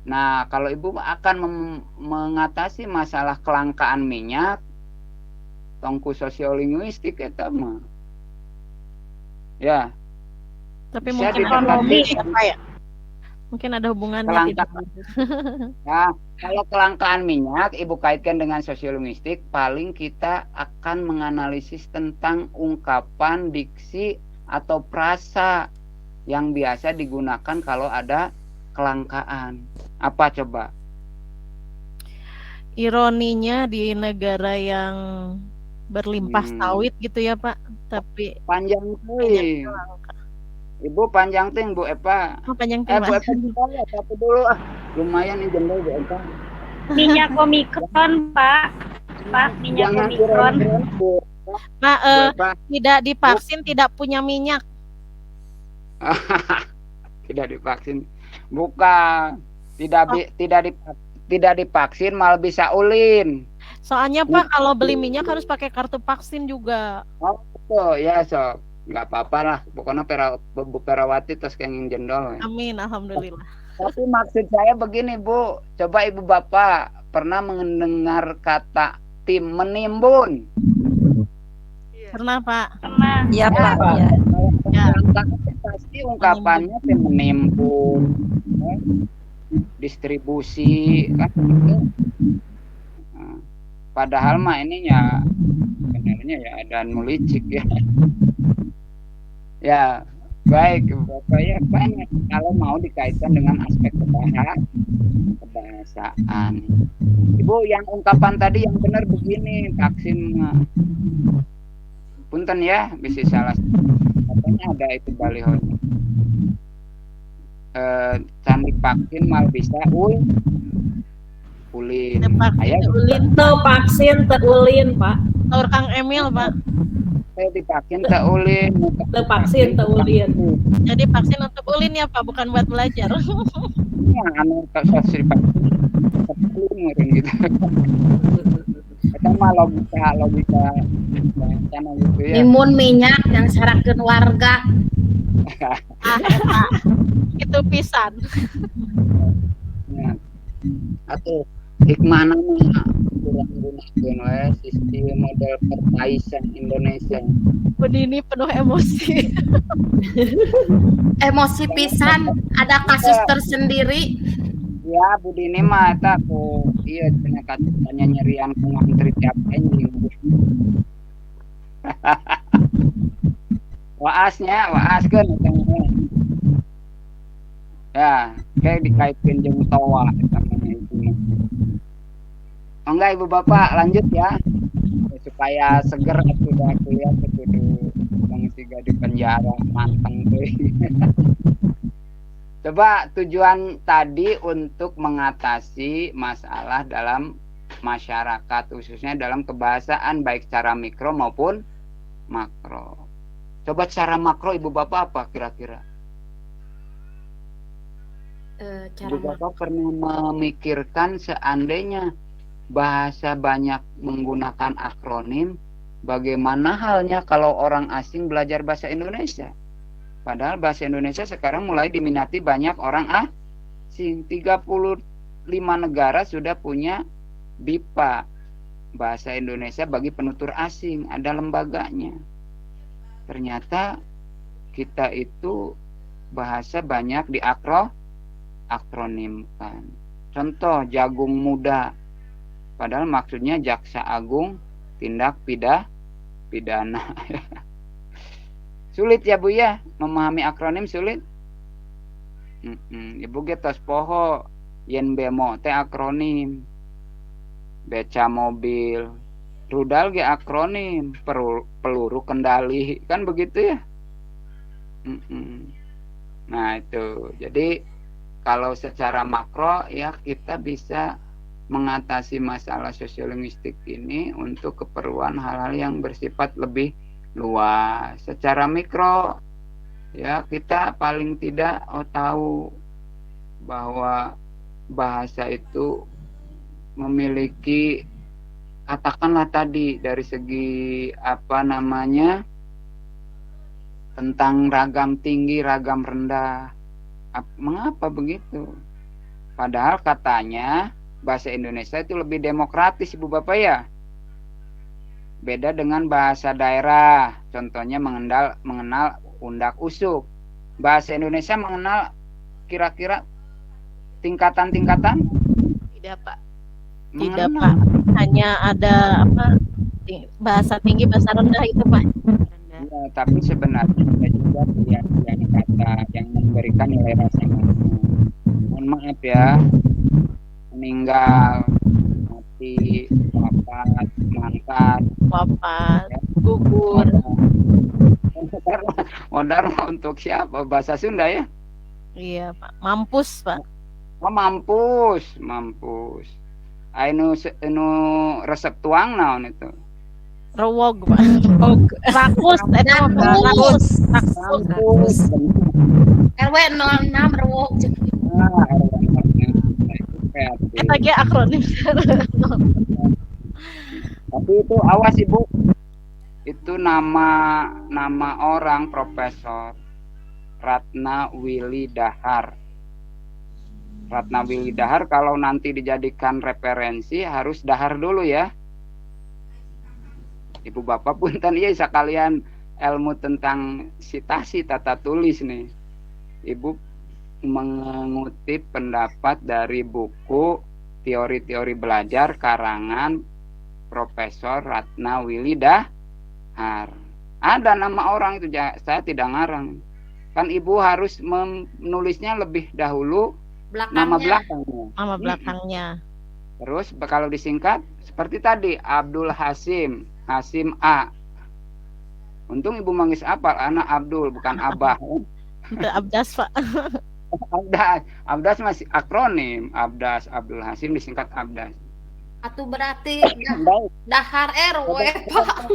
Nah, kalau Ibu akan mengatasi masalah kelangkaan minyak, tongku sosiolinguistik itu mah. Ya. Tapi Bisa mungkin ada mungkin ada hubungannya tidak. Nah, kalau kelangkaan minyak Ibu kaitkan dengan sosiolinguistik, paling kita akan menganalisis tentang ungkapan, diksi atau frasa yang biasa digunakan kalau ada kelangkaan. Apa coba? Ironinya di negara yang berlimpah sawit gitu ya, Pak, tapi panjang tuh. Ibu panjang ting Bu Epa. Oh, panjang ting, Bu Epa juga satu dulu. Lumayan nih jendol Bu Epa. Minyak omikron, Pak. Minyak omikron. Pak, tidak divaksin tidak punya minyak. Tidak divaksin. Bukan. Tidak divaksin malah bisa ulin. Soalnya Pak kalau beli minyak harus pakai kartu vaksin juga. Oh, betul ya, so nggak apa-apa lah. Pokoknya Bu Perawati terus kenging jendol. Amin, alhamdulillah. Tapi maksud saya begini Bu, coba Ibu Bapak pernah mendengar kata tim menimbun? Pernah Pak. Pernah. Iya Pak. Ya. Ya. Pasti ungkapannya tim menimbun, ya, distribusi kan gitu. Nah, padahal mah ini ya sebenarnya ya ada nulicik ya. Ya, baik Bapak ya, banyak kalau mau dikaitkan dengan aspek kebahasaan. Ibu yang ungkapan tadi yang benar begini, vaksin punten ya, bisa salah. Katanya ada itu baliho. Candik vaksin mal bisa ulin. Aya Ulin. Teu vaksin teu ulin, Pak. Taur Kang Emil Pak. saya divaksin teu ulin. Teu vaksin teu ulin. Jadi vaksin untuk ulin ya Pak, bukan buat belajar. Ya, anu sosri vaksin. Ulin gitu. Kita mah logika bahasana gitu ya. Timun minyak yang sarakeun warga. Pak. Itu pisan. Ya. Atuh hikmahna mah kurang gunakeun we sistem model pertaisan Indonesia. Ini penuh emosi. Emosi pisan, ada kasus tersendiri. Ya Budini mah eta ku ieu cenah katanya nyerian ku ngantri tiap anjing. Waaskeun eta mah. Ya, kayak dikaitkeun jeung toa eta mah itu. Oh enggak Ibu Bapak lanjut ya. Supaya seger atuh da kuliah kudu siga di penjara manteng teh. Coba tujuan tadi untuk mengatasi masalah dalam masyarakat khususnya dalam kebahasaan baik secara mikro maupun makro. Coba secara makro Ibu Bapak apa kira-kira? Ibu Bapak pernah memikirkan seandainya bahasa banyak menggunakan akronim, bagaimana halnya kalau orang asing belajar bahasa Indonesia? Padahal bahasa Indonesia sekarang mulai diminati banyak orang asing. 35 negara sudah punya BIPA, bahasa Indonesia bagi penutur asing, ada lembaganya. Ternyata kita itu bahasa banyak akronimkan. Contoh jagung muda, padahal maksudnya jaksa agung tindak pidana. Sulit ya Bu ya, memahami akronim sulit. Ibu getos poho, yen bemo teh akronim, beca mobil, rudal ge akronim, peluru kendali, kan begitu ya. Nah itu, jadi kalau secara makro ya kita bisa mengatasi masalah sosiolinguistik ini untuk keperluan hal-hal yang bersifat lebih luas. Secara mikro ya kita paling tidak tahu bahwa bahasa itu memiliki, katakanlah tadi dari segi tentang ragam tinggi, ragam rendah. Mengapa begitu? Padahal katanya bahasa Indonesia itu lebih demokratis Ibu Bapak ya. Beda dengan bahasa daerah, contohnya mengenal undak usuk. Bahasa Indonesia mengenal kira-kira tingkatan-tingkatan? Tidak Pak. Tidak Pak. Hanya ada bahasa tinggi, bahasa rendah itu Pak. Ya, tapi sebenarnya ada juga yang kata yang memberikan nilai rasa mohon maaf ya, meninggal, mati, wafat, ya. Gugur. Modar untuk siapa? Bahasa Sunda ya? Iya Pak. Mampus Pak. Oh mampus. Anu resep tuang naon itu? Rewog Pak. Rakus. RW 06 rewok. Kita ge akronim. itu awas Ibu. Itu nama orang Profesor Ratna Willy Dahar. Ratna Willy Dahar kalau nanti dijadikan referensi harus dahar dulu ya. Ibu Bapak punten iya sekalian ilmu tentang sitasi tata tulis nih. Ibu mengutip pendapat dari buku Teori-teori belajar karangan Profesor Ratna Willy Dahar. Ada nama orang itu, saya tidak ngarang. Kan Ibu harus menulisnya lebih dahulu nama belakangnya. Nama belakangnya. Terus kalau disingkat seperti tadi Abdul Hasim, Hasim A. Untung Ibu manggis apa? Anak Abdul bukan Abah. Itu Abdas, Pak. Abdas masih akronim. Abdas Abdul Hasim disingkat Abdas. Atuh berarti dahar RW, Pak.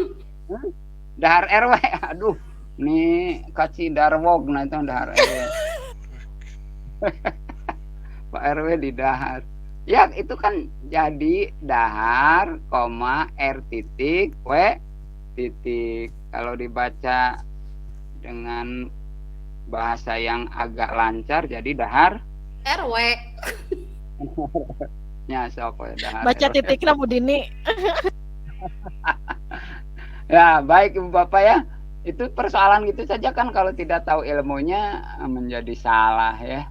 Dahar RW. Aduh, nih kaci darwog nah itu dahar RW. Pak RW di dahar. Ya, itu kan jadi dahar, R titik, W titik. Kalau dibaca dengan bahasa yang agak lancar jadi dahar RW. Ya, sok dahar. Baca RW. titiknya Bu Dini. Ya, baik Ibu Bapak ya. Itu persoalan gitu saja kan kalau tidak tahu ilmunya menjadi salah ya.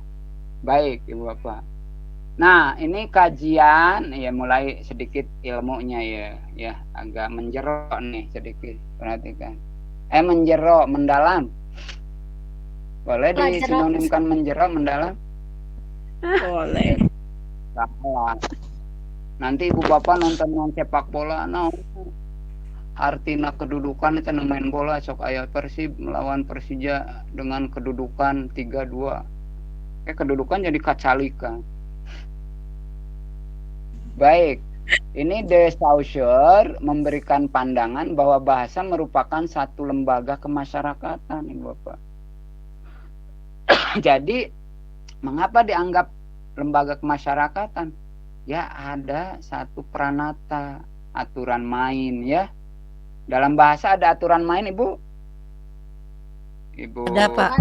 Baik Ibu Bapak. Nah, ini kajian ya mulai sedikit ilmunya ya agak menjerok nih sedikit. Perhatikan. Menjerok, mendalam. Boleh disinonimkan menjerok, mendalam? Boleh. Salah. Nanti Ibu Bapak nonton sepak bola, artina kedudukan itu main bola sok aya Persib melawan Persija dengan kedudukan 3-2. Kedudukan jadi kacalika. Baik, ini De Saussure memberikan pandangan bahwa bahasa merupakan satu lembaga kemasyarakatan, Ibu Bapak. Jadi, mengapa dianggap lembaga kemasyarakatan? Ya, ada satu pranata, aturan main ya. Dalam bahasa ada aturan main, Ibu? Ibu. Ada, Pak.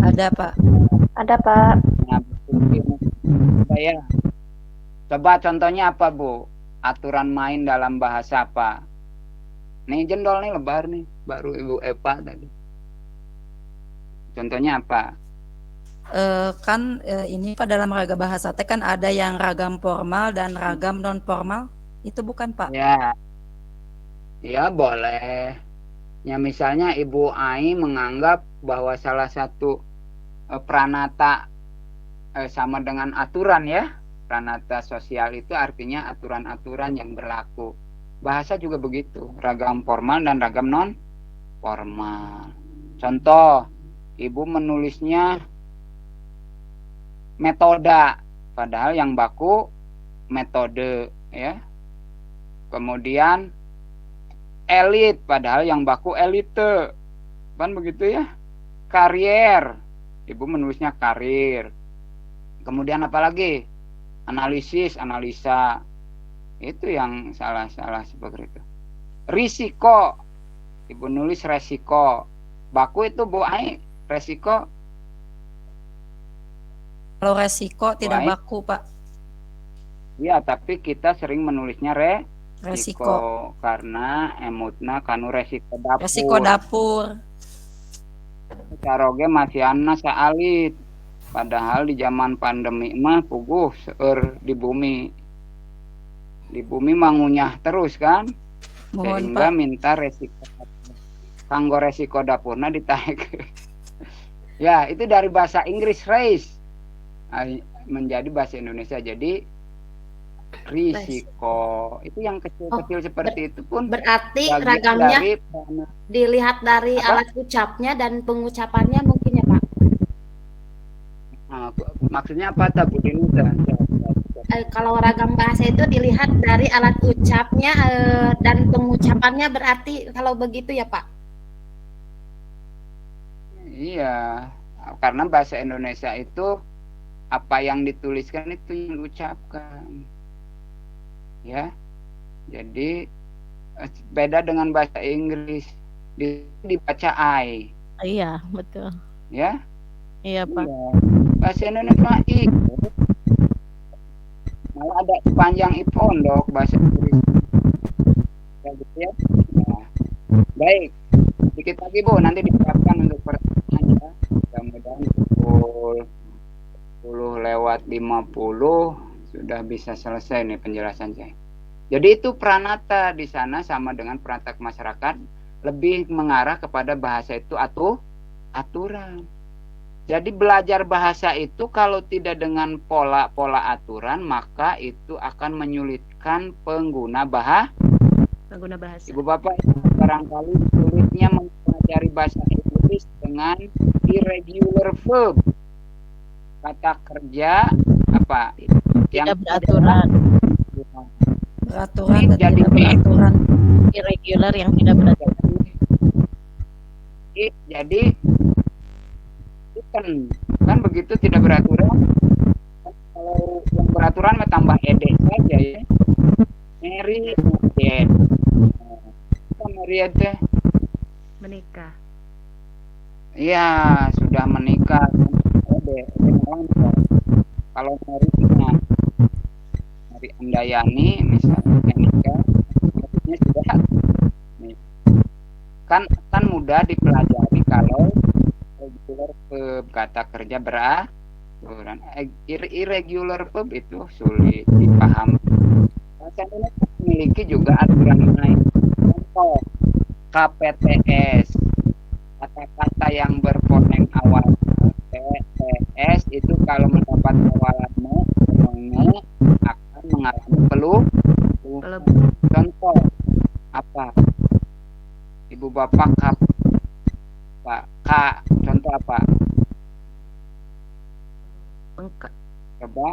Ada, Pak. Ada, Pak. Ya. Coba contohnya apa, Bu? Aturan main dalam bahasa apa? Nih jendol nih lebar nih, baru Ibu Eva tadi. Contohnya apa? Ini Pak dalam raga bahasa teh kan ada yang ragam formal dan ragam non formal. Itu bukan Pak? Ya. Ya boleh. Ya misalnya Ibu Ai menganggap bahwa salah satu pranata sama dengan aturan ya. Pranata sosial itu artinya aturan-aturan yang berlaku. Bahasa juga begitu, ragam formal dan ragam non formal. Contoh, Ibu menulisnya metoda, padahal yang baku metode ya. Kemudian elit, padahal yang baku elite. Kan begitu ya. Karier, Ibu menulisnya karir. Kemudian apa lagi? Analisis, analisa. Itu yang salah-salah seperti itu. Risiko, Ibu nulis resiko. Baku itu Bu Ai, resiko. Kalau resiko tidak Baik. baku Pak. Ya, tapi kita sering menulisnya Resiko. karena emutna kanu resiko dapur. Resiko dapur. Caroge masih ana saalit. Padahal di zaman pandemi mah puguh seueur di bumi. Di bumi mangunyah terus kan? Mohon Sehingga Pak. minta resiko kanggo resiko dapurna ditaek. Ya, itu dari bahasa Inggris raise menjadi bahasa Indonesia jadi risiko. Itu yang kecil-kecil seperti itu pun Berarti bagian ragamnya dari dilihat dari Apa? alat ucapnya dan pengucapannya mungkin ya Pak. Maksudnya apa tak Bu Dini? Kalau ragam bahasa itu dilihat dari alat ucapnya dan pengucapannya berarti kalau begitu ya Pak. Iya, karena bahasa Indonesia itu apa yang dituliskan itu yang diucapkan. Ya. Jadi beda dengan bahasa Inggris. Dibaca I, Iya, betul. ya. Iya, Pak. Iya. Bahasa Indonesia I. Malah ada panjang I pondok bahasa Inggris. Ya, gitu ya. Nah, baik. Sedikit lagi Bu, nanti disiapkan untuk pertanyaan ya. Mudah-mudahan pukul 10:50 sudah bisa selesai nih penjelasan saya. Jadi itu pranata di sana sama dengan pranata masyarakat, lebih mengarah kepada bahasa itu aturan. Jadi belajar bahasa itu kalau tidak dengan pola-pola aturan, maka itu akan menyulitkan pengguna bahasa. Ibu Bapak, barangkali sulitnya mempelajari bahasa Inggris dengan irregular verb. Kata kerja apa? Tidak beraturan. Beraturan dan Jadi tidak beraturan. Irregular yang tidak beraturan. Jadi kan begitu tidak beraturan. Kalau yang beraturan tambah ed saja ya. Married, teh Menikah. iya sudah menikah. Kalau Mari Andayani misalnya menikah, maksudnya sudah kan mudah dipelajari kalau regular verb, kata kerja beraturan. Irregular verb itu sulit dipahami. Bahasa Indonesia memiliki juga aturan lain. Contoh KPTS, kata-kata yang berponem awal KPTS itu kalau mendapat awalan akan mengalami peluh. Contoh apa? Ibu Bapak contoh apa? Coba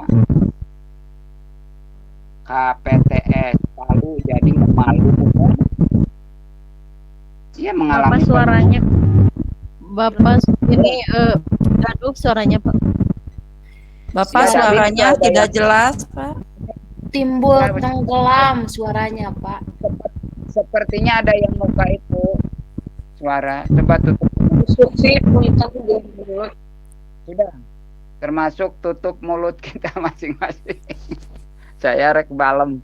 KPTS lalu jadi memalu. Iya mengalami. Apa suaranya? Bapak ini gaduh suaranya, Pak. Bapak Ya, suaranya ada tidak yang- jelas, Pak. Timbul tenggelam suaranya, Pak. Sepertinya ada yang muka itu suara. Coba tutup. Sudah. Termasuk tutup mulut kita masing-masing. Saya rek balem.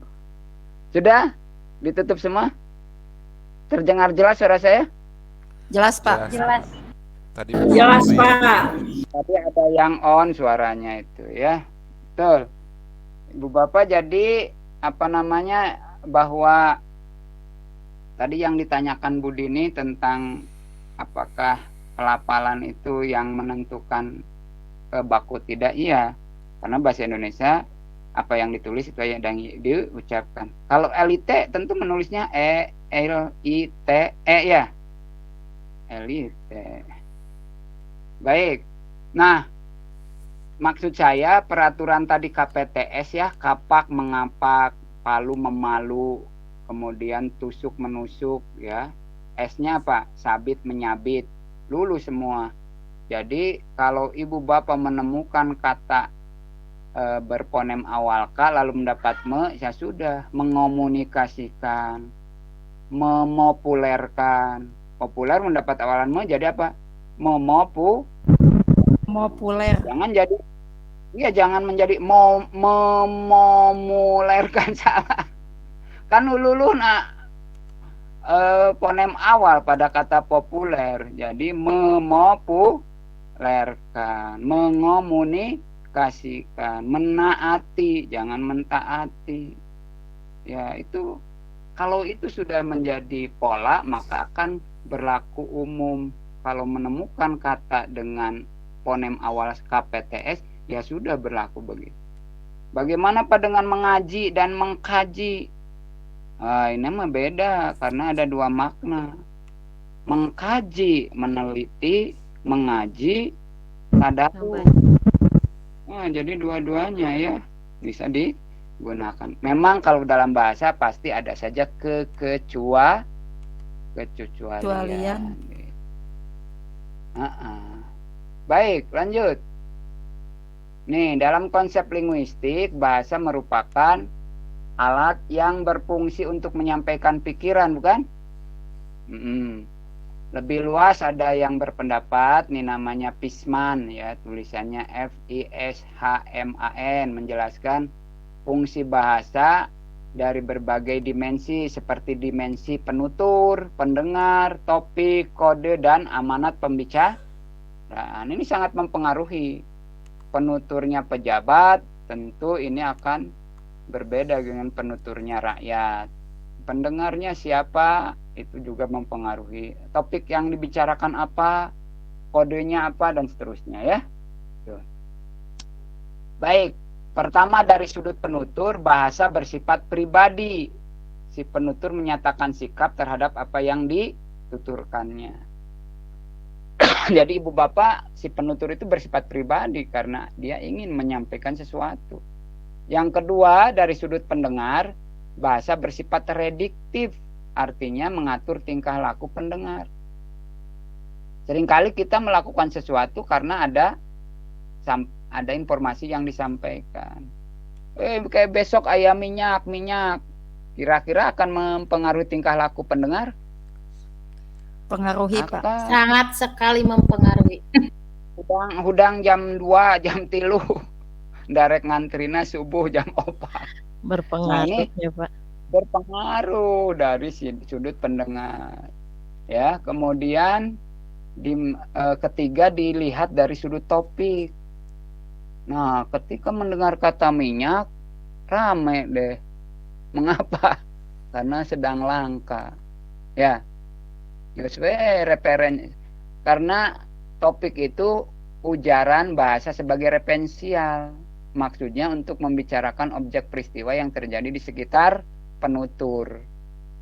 Sudah? Ditutup semua? Terdengar jelas suara saya? Jelas, Pak. Jelas. Tadi Jelas, Pak. Tadi ada yang on suaranya itu ya. Betul. Ibu Bapak, jadi apa namanya, bahwa tadi yang ditanyakan Bu Dini tentang apakah pelafalan itu yang menentukan baku tidak, iya. Karena bahasa Indonesia apa yang ditulis itu yang diucapkan. Kalau elite tentu menulisnya elite ya. Elite. Baik. Nah, maksud saya peraturan tadi KPTS ya, kapak mengapak, palu memalu, kemudian tusuk menusuk ya. S-nya apa? Sabit menyabit. Lulus semua. Jadi kalau Ibu Bapak menemukan kata berponem awal K lalu mendapat me, ya sudah, mengomunikasikan, memopulerkan. Populer mendapat awalan me jadi apa? Populer. Jangan jadi, iya jangan menjadi memomulerkan salah. Kan luluh ponem awal pada kata populer, jadi memopulerkan, mengomunikasikan, menaati, jangan mentaati. Ya itu, kalau itu sudah menjadi pola maka akan berlaku umum. Kalau menemukan kata dengan ponem awal KPTS, ya sudah berlaku begitu. Bagaimana Pak dengan mengaji dan mengkaji? Ini mah beda karena ada dua makna. Mengkaji, meneliti, mengaji, tadabbur. Jadi dua-duanya ya bisa digunakan. Memang kalau dalam bahasa pasti ada saja kecualian. Baik, lanjut. Nih, dalam konsep linguistik, bahasa merupakan alat yang berfungsi untuk menyampaikan pikiran, bukan? Lebih luas ada yang berpendapat, nih namanya Fishman ya, tulisannya Fishman, menjelaskan fungsi bahasa dari berbagai dimensi seperti dimensi penutur, pendengar, topik, kode, dan amanat pembicaraan. Ini sangat mempengaruhi. Penuturnya pejabat, tentu ini akan berbeda dengan penuturnya rakyat. Pendengarnya siapa, itu juga mempengaruhi. Topik yang dibicarakan apa, kodenya apa, dan seterusnya ya. Tuh. Baik, pertama dari sudut penutur, bahasa bersifat pribadi. Si penutur menyatakan sikap terhadap apa yang dituturkannya. Jadi ibu bapak, si penutur itu bersifat pribadi karena dia ingin menyampaikan sesuatu. Yang kedua, dari sudut pendengar, bahasa bersifat rediktif, artinya mengatur tingkah laku pendengar. Seringkali kita melakukan sesuatu karena ada informasi yang disampaikan. Kayak besok ayam minyak, kira-kira akan mempengaruhi tingkah laku pendengar? Pengaruhi, Pak. Sangat sekali mempengaruhi. Hudang jam 2, jam 3, darek ngantrina subuh jam 4. Berpengaruh ya, Pak. Berpengaruh dari sudut pendengar. Ya, kemudian ketiga dilihat dari sudut topik. Nah, ketika mendengar kata minyak, rame deh. Mengapa? Karena sedang langka. Ya. Referensi. Karena topik itu ujaran bahasa sebagai referensial. Maksudnya untuk membicarakan objek peristiwa yang terjadi di sekitar penutur.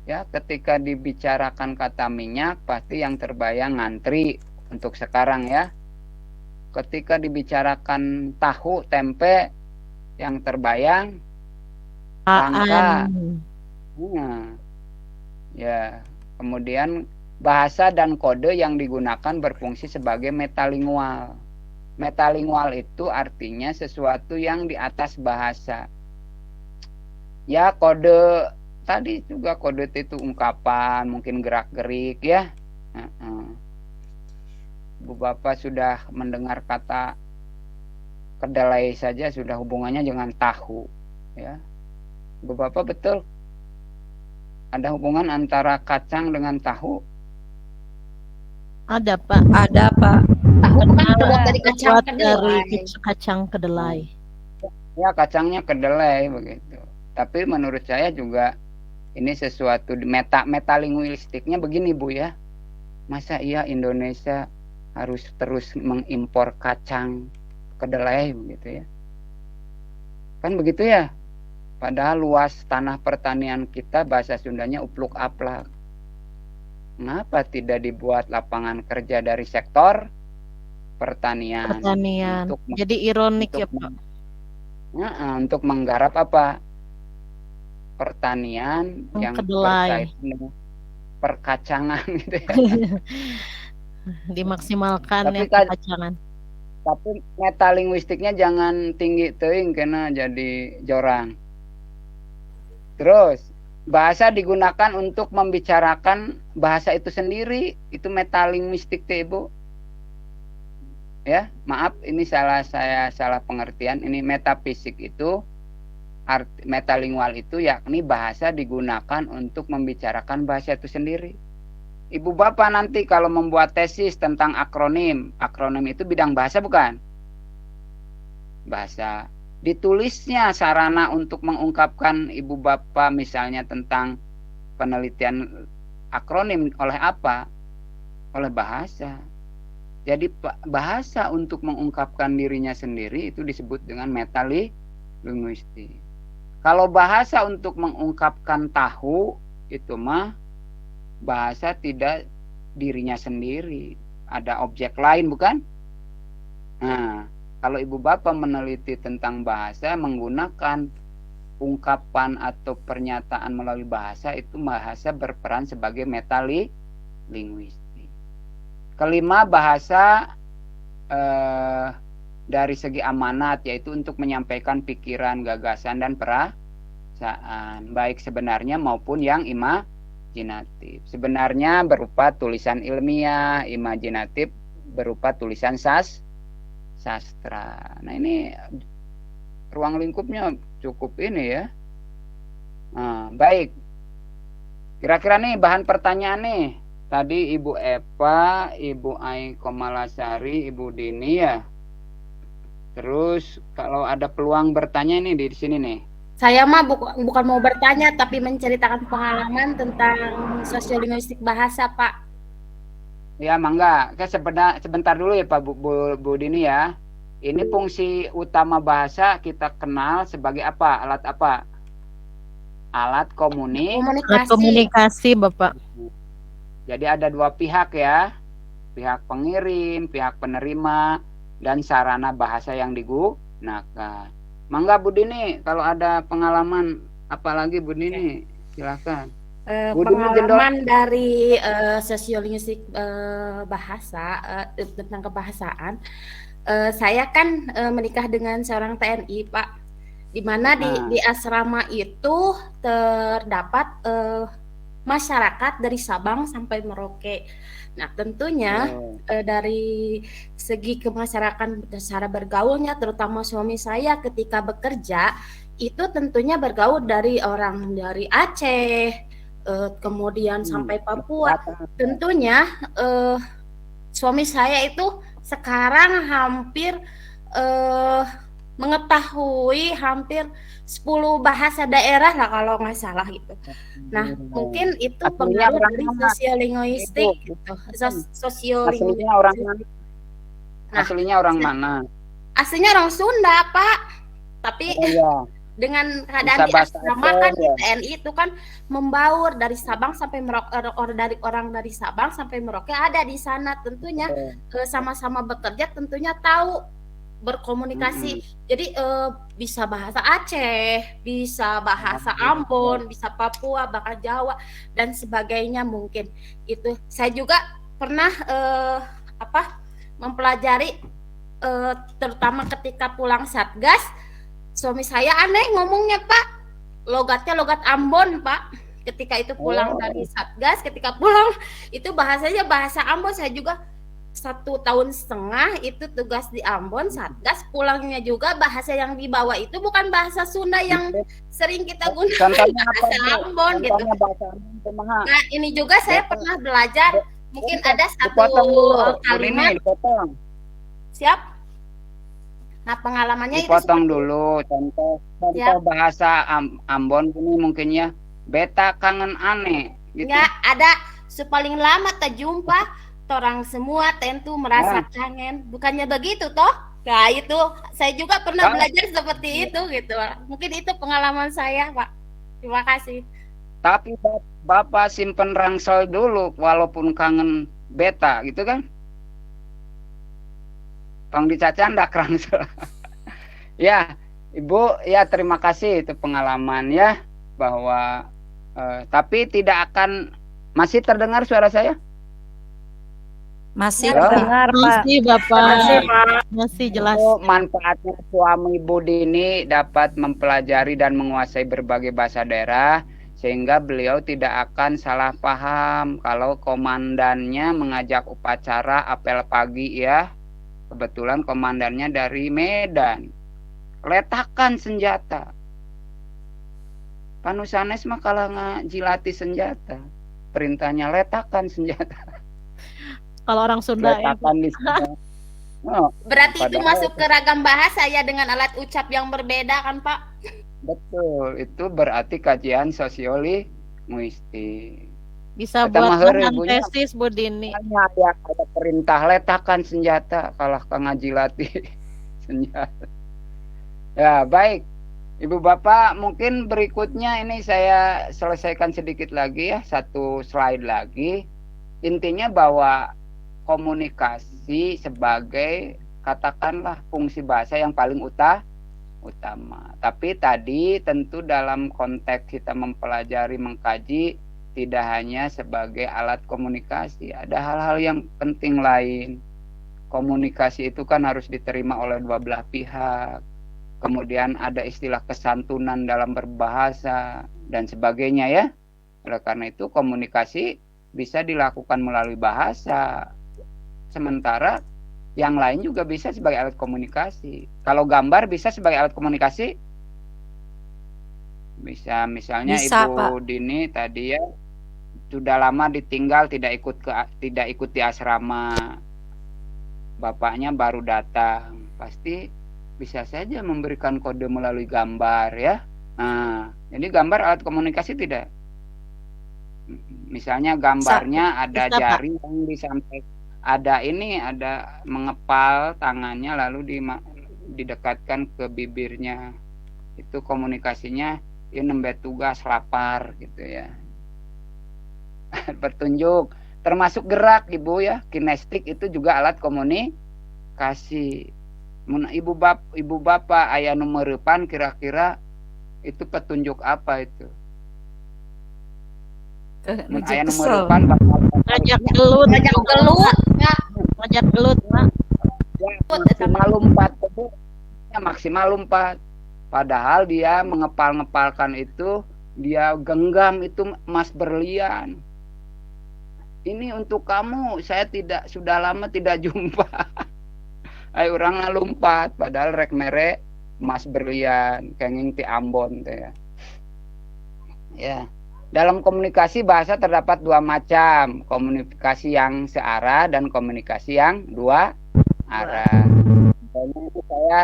Ya, ketika dibicarakan kata minyak, pasti yang terbayang ngantri untuk sekarang ya. Ketika dibicarakan tahu, tempe, yang terbayang langka. Ya, kemudian bahasa dan kode yang digunakan berfungsi sebagai metalingual. Metalingual itu artinya sesuatu yang di atas bahasa. Ya, kode tadi juga kode itu ungkapan, mungkin gerak-gerik ya. Bu Bapak sudah mendengar kata kedelai saja sudah hubungannya dengan tahu ya. Bu Bapak betul ada hubungan antara kacang dengan tahu? Ada, Pak. Ada, Pak. Tahu kan terbuat dari kacang Buat kedelai. dari kacang kedelai. Ya, kacangnya kedelai begitu. Tapi menurut saya juga ini sesuatu metalinguistiknya begini Bu ya. Masa iya Indonesia harus terus mengimpor kacang kedelai begitu ya? Kan begitu ya? Padahal luas tanah pertanian kita bahasa Sundanya upluk aplak. Mengapa tidak dibuat lapangan kerja dari sektor pertanian? Jadi ironik ya, Pak. Untuk menggarap apa? Pertanian yang kedelai. berkaitan dengan perkacangan gitu ya. Dimaksimalkan Tapi ya perkacangan. Tapi metalinguistiknya jangan tinggi teuing kena jadi jorang. Terus bahasa digunakan untuk membicarakan bahasa itu sendiri, itu metalinguistik teh Ibu. Ya, maaf ini saya salah pengertian. Ini metafisik itu metalingual itu yakni bahasa digunakan untuk membicarakan bahasa itu sendiri. Ibu Bapak nanti kalau membuat tesis tentang akronim itu bidang bahasa bukan? Bahasa. Ditulisnya sarana untuk mengungkapkan Ibu Bapak misalnya tentang penelitian akronim oleh apa? Oleh bahasa. Jadi bahasa untuk mengungkapkan dirinya sendiri itu disebut dengan metalinguistik. Kalau bahasa untuk mengungkapkan tahu itu mah bahasa tidak dirinya sendiri, ada objek lain bukan? Nah, kalau Ibu Bapak meneliti tentang bahasa menggunakan ungkapan atau pernyataan melalui bahasa, itu bahasa berperan sebagai metalinguistik. Kelima, bahasa dari segi amanat, yaitu untuk menyampaikan pikiran, gagasan, dan pembacaan, baik sebenarnya maupun yang imajinatif. Sebenarnya berupa tulisan ilmiah, imajinatif berupa tulisan sastra. Nah, ini ruang lingkupnya cukup ini ya. Nah, baik. Kira-kira nih bahan pertanyaan nih. Tadi Ibu Eva, Ibu Ai Komalasari, Ibu Dini ya. Terus kalau ada peluang bertanya nih di sini nih. Saya mah bukan mau bertanya, tapi menceritakan pengalaman tentang sosiolinguistik bahasa, Pak. Ya, mangga. Sebentar dulu ya Pak Bu Dini ya. Ini fungsi utama bahasa kita kenal sebagai apa? Alat apa? Alat Komunikasi, Bapak. Jadi ada dua pihak ya. Pihak pengirim, pihak penerima, dan sarana bahasa yang digunakan. Mangga Bu Dini, kalau ada pengalaman apalagi Bu Dini, silakan. Pengalaman dari sosiolinguistik bahasa tentang kebahasaan, saya kan menikah dengan seorang TNI, Pak, di mana di asrama itu terdapat masyarakat dari Sabang sampai Merauke. Nah, tentunya dari segi kemasyarakatan cara bergaulnya, terutama suami saya ketika bekerja, itu tentunya bergaul dari orang dari Aceh, kemudian sampai Papua. Tentunya suami saya itu sekarang hampir mengetahui hampir 10 bahasa daerah lah kalau nggak salah gitu. Nah, mungkin itu pengaruh dari sosiolinguistik gitu. Sosiolinguistik. Aslinya orang mana? Aslinya orang mana? Aslinya orang Sunda, Pak. Tapi dengan keadaan di asrama kan di TNI itu kan membaur dari Sabang sampai Merauke, dari orang dari Sabang sampai Merauke ada di sana. Tentunya sama-sama bekerja, tentunya tahu berkomunikasi. Jadi bisa bahasa Aceh, bisa bahasa Ambon, bisa Papua, bahkan Jawa dan sebagainya mungkin. Itu saya juga pernah mempelajari terutama ketika pulang Satgas, suami saya aneh ngomongnya, Pak. Logatnya logat Ambon, Pak. Ketika itu pulang dari Satgas, ketika pulang itu bahasanya bahasa Ambon. Saya juga 1,5 tahun itu tugas di Ambon, Satgas, pulangnya juga bahasa yang dibawa itu bukan bahasa Sunda yang sering kita gunakan, bahasa Ambon gitu. Nah, ini juga saya pernah belajar, mungkin ada satu kalimat. Siap? Nah, pengalamannya dipotong dulu contoh bahasa Ambon ini mungkin ya, beta kangen aneh gitu. Ya, ada sepaling lama tak jumpa orang semua tentu merasa kangen, bukannya begitu toh? Nah, itu saya juga pernah belajar seperti itu gitu. Mungkin itu pengalaman saya, Pak. Terima kasih. Tapi Bapak simpen rangsel dulu walaupun kangen beta gitu kan? Tong dicacandak rangsel. Ya, Ibu, ya terima kasih itu pengalaman ya, bahwa tapi tidak akan, masih terdengar suara saya? Masih terdengar, Pak. Masih, Bapak. Masih jelas. Manfaatnya suami Ibu Dini dapat mempelajari dan menguasai berbagai bahasa daerah, sehingga beliau tidak akan salah paham kalau komandannya mengajak upacara apel pagi ya. Kebetulan komandannya dari Medan. Letakkan senjata. Panusanes mah kalah ngajilati senjata. Perintahnya letakkan senjata. Kalau orang Sunda ya. Berarti itu masuk ke ragam bahasa ya, dengan alat ucap yang berbeda kan, Pak? Betul, itu berarti kajian sosiolinguistik. Bisa buat bahan tesis, Bu Dini. Ada perintah letakkan senjata, kalah ngajilati senjata. Ya, baik. Ibu Bapak, mungkin berikutnya ini saya selesaikan sedikit lagi ya, satu slide lagi. Intinya bahwa komunikasi sebagai katakanlah fungsi bahasa yang paling utama. Tapi tadi tentu dalam konteks kita mempelajari, mengkaji, tidak hanya sebagai alat komunikasi. Ada hal-hal yang penting lain. Komunikasi itu kan harus diterima oleh dua belah pihak. kemudian ada istilah kesantunan dalam berbahasa dan sebagainya ya. Oleh karena itu komunikasi bisa dilakukan melalui bahasa, sementara yang lain juga bisa sebagai alat komunikasi. Kalau gambar bisa sebagai alat komunikasi? Bisa, misalnya Bisa, Ibu Pak. Dini tadi ya sudah lama ditinggal, tidak ikut di asrama, bapaknya baru datang, pasti bisa saja memberikan kode melalui gambar ya. Nah, jadi gambar alat komunikasi tidak? Misalnya gambarnya ada bisa, Pak. jari yang disampaikan, ada mengepal tangannya lalu didekatkan ke bibirnya, itu komunikasinya ini nembe tugas lapar gitu ya. Petunjuk termasuk gerak Ibu ya, kinestik itu juga alat komunikasi. Mun ibu bapak aya nu meurepan, kira-kira itu petunjuk apa itu? Mun aya nu meurepan Ngajak gelut, Ngajak gelut, ya. ngajak gelut, Pak. maksimal lompat, ya maksimal lompat. Padahal dia mengepal-ngepalkan itu, dia genggam itu emas berlian. Ini untuk kamu, saya sudah lama tidak jumpa. Ayo orang ngalumpat, padahal rek mere emas berlian, kenging ti Ambon teh ya. Ya. Dalam komunikasi bahasa terdapat dua macam, komunikasi yang searah dan komunikasi yang dua arah. Contohnya itu saya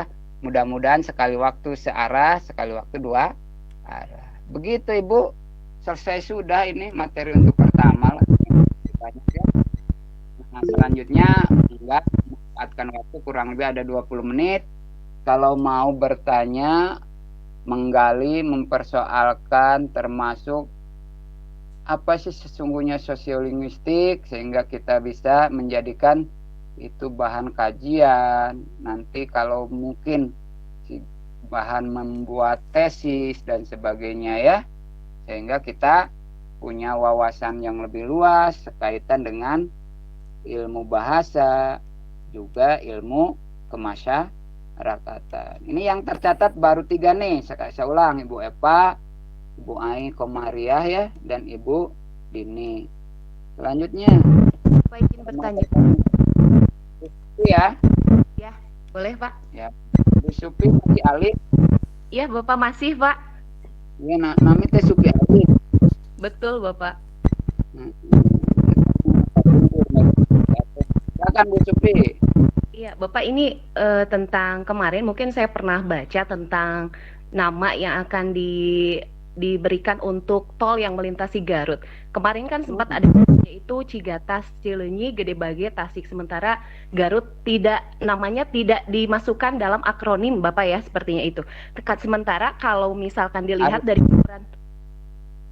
mudah-mudahan sekali waktu searah, sekali waktu dua arah. Begitu Ibu, selesai sudah ini materi untuk pertama lah. Banyak ya. Nah, selanjutnya enggak memanfaatkan waktu kurang lebih ada 20 menit. Kalau mau bertanya, menggali, mempersoalkan, termasuk apa sih sesungguhnya sosiolinguistik, sehingga kita bisa menjadikan itu bahan kajian. Nanti kalau mungkin bahan membuat tesis dan sebagainya ya, sehingga kita punya wawasan yang lebih luas kaitan dengan ilmu bahasa, juga ilmu kemasyarakatan. Ini yang tercatat baru 3 nih, saya ulang, Ibu Eva, Ibu Ai Komariah ya, dan Ibu Dini. Selanjutnya, Pak izin bertanya. ya, Boleh Pak? Bu Supi masih alih, Iya Bapak masih Pak. ya nami teh Supi alih. Betul Bapak. Silakan Bu Supi. Iya Bapak ini tentang kemarin mungkin saya pernah baca tentang nama yang akan diberikan untuk tol yang melintasi Garut. Kemarin kan sempat ada yaitu Cigatas, Cileunyi, Gede Bage, Tasik. Sementara Garut namanya tidak dimasukkan dalam akronim Bapak ya, sepertinya itu. Sementara kalau misalkan dilihat dari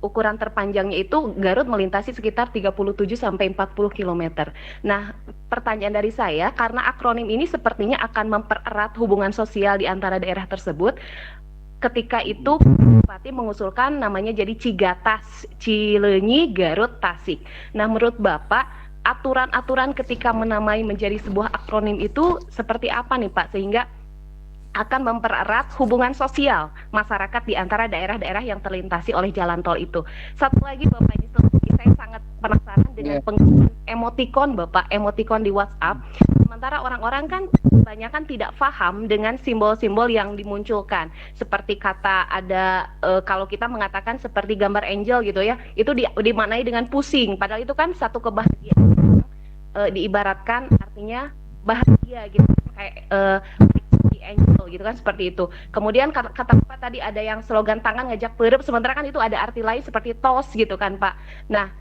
ukuran terpanjangnya itu Garut melintasi sekitar 37 sampai 40 km. Nah, pertanyaan dari saya, karena akronim ini sepertinya akan mempererat hubungan sosial di antara daerah tersebut. Ketika itu Bupati mengusulkan namanya jadi Cigatas, Cileunyi, Garut, Tasik. Nah, menurut Bapak, aturan-aturan ketika menamai menjadi sebuah akronim itu seperti apa nih Pak, sehingga akan mempererat hubungan sosial masyarakat di antara daerah-daerah yang terlintasi oleh jalan tol itu. Satu lagi Bapak, ini saya sangat penasaran dengan penggunaan emoticon Bapak, emoticon di WhatsApp. Sementara orang-orang kan kebanyakan tidak paham dengan simbol-simbol yang dimunculkan. Seperti kata ada, kalau kita mengatakan seperti gambar angel gitu ya, itu dimaknai dengan pusing. Padahal itu kan satu kebahagiaan, diibaratkan artinya bahagia gitu, kayak angel gitu kan, seperti itu. Kemudian kata Bapak tadi ada yang slogan tangan ngajak peureup, sementara kan itu ada arti lain seperti tos gitu kan Pak. Nah,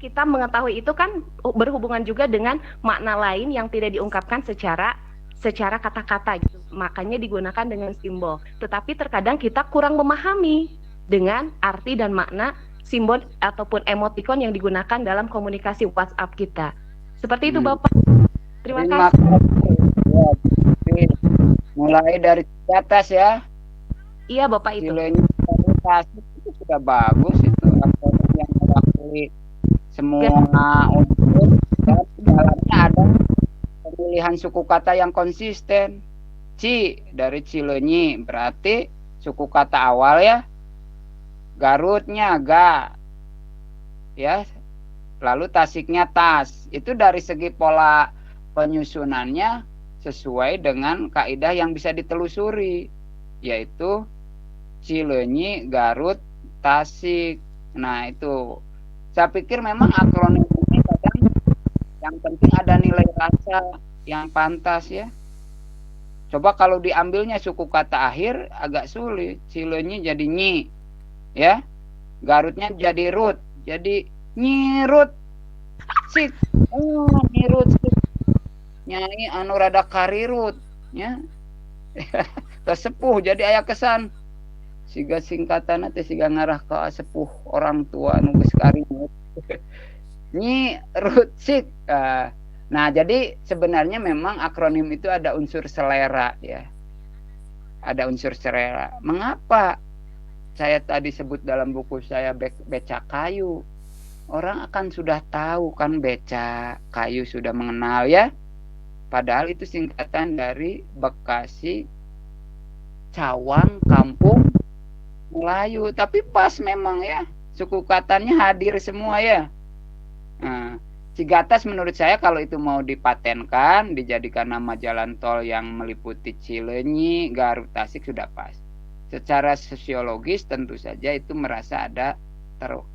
kita mengetahui itu kan berhubungan juga dengan makna lain yang tidak diungkapkan secara kata-kata gitu. Makanya digunakan dengan simbol. Tetapi terkadang kita kurang memahami dengan arti dan makna simbol ataupun emoticon yang digunakan dalam komunikasi WhatsApp kita. Seperti itu Bapak. Terima kasih. Mulai dari atas ya. Iya Bapak itu. Cileunyi Tasik itu sudah bagus itu, akronim yang mewakili semua unsur, dan di dalamnya ada pemilihan suku kata yang konsisten. dari Cileunyi, berarti suku kata awal ya. Garutnya ga, ya. Lalu Tasiknya tas. Itu dari segi pola penyusunannya sesuai dengan kaidah yang bisa ditelusuri, yaitu Cileunyi, Garut, Tasik. Nah, itu. Saya pikir memang akronim ini kadang yang penting ada nilai rasa yang pantas ya. Coba kalau diambilnya suku kata akhir agak sulit. Cileunyi jadi nyi, ya. Garutnya jadi rut, jadi nyirut sik. Oh, nyirut sik. Nyai anu rada karirut, ya. Tersepuh jadi aya kesan. Siga singkatan teh siga ngarah ke sepuh orang tua nu geus karirut. Nyi rut sik. Nah, jadi sebenarnya memang akronim itu ada unsur selera ya. Ada unsur selera. Mengapa saya tadi sebut dalam buku saya beca kayu? Orang akan sudah tahu kan beca kayu, sudah mengenal ya. Padahal itu singkatan dari Bekasi Cawang Kampung Melayu. Tapi pas memang ya, suku katanya hadir semua ya. Nah, Cigatas menurut saya kalau itu mau dipatenkan, dijadikan nama jalan tol yang meliputi Cileunyi, Garut, Tasik sudah pas. Secara sosiologis tentu saja itu merasa ada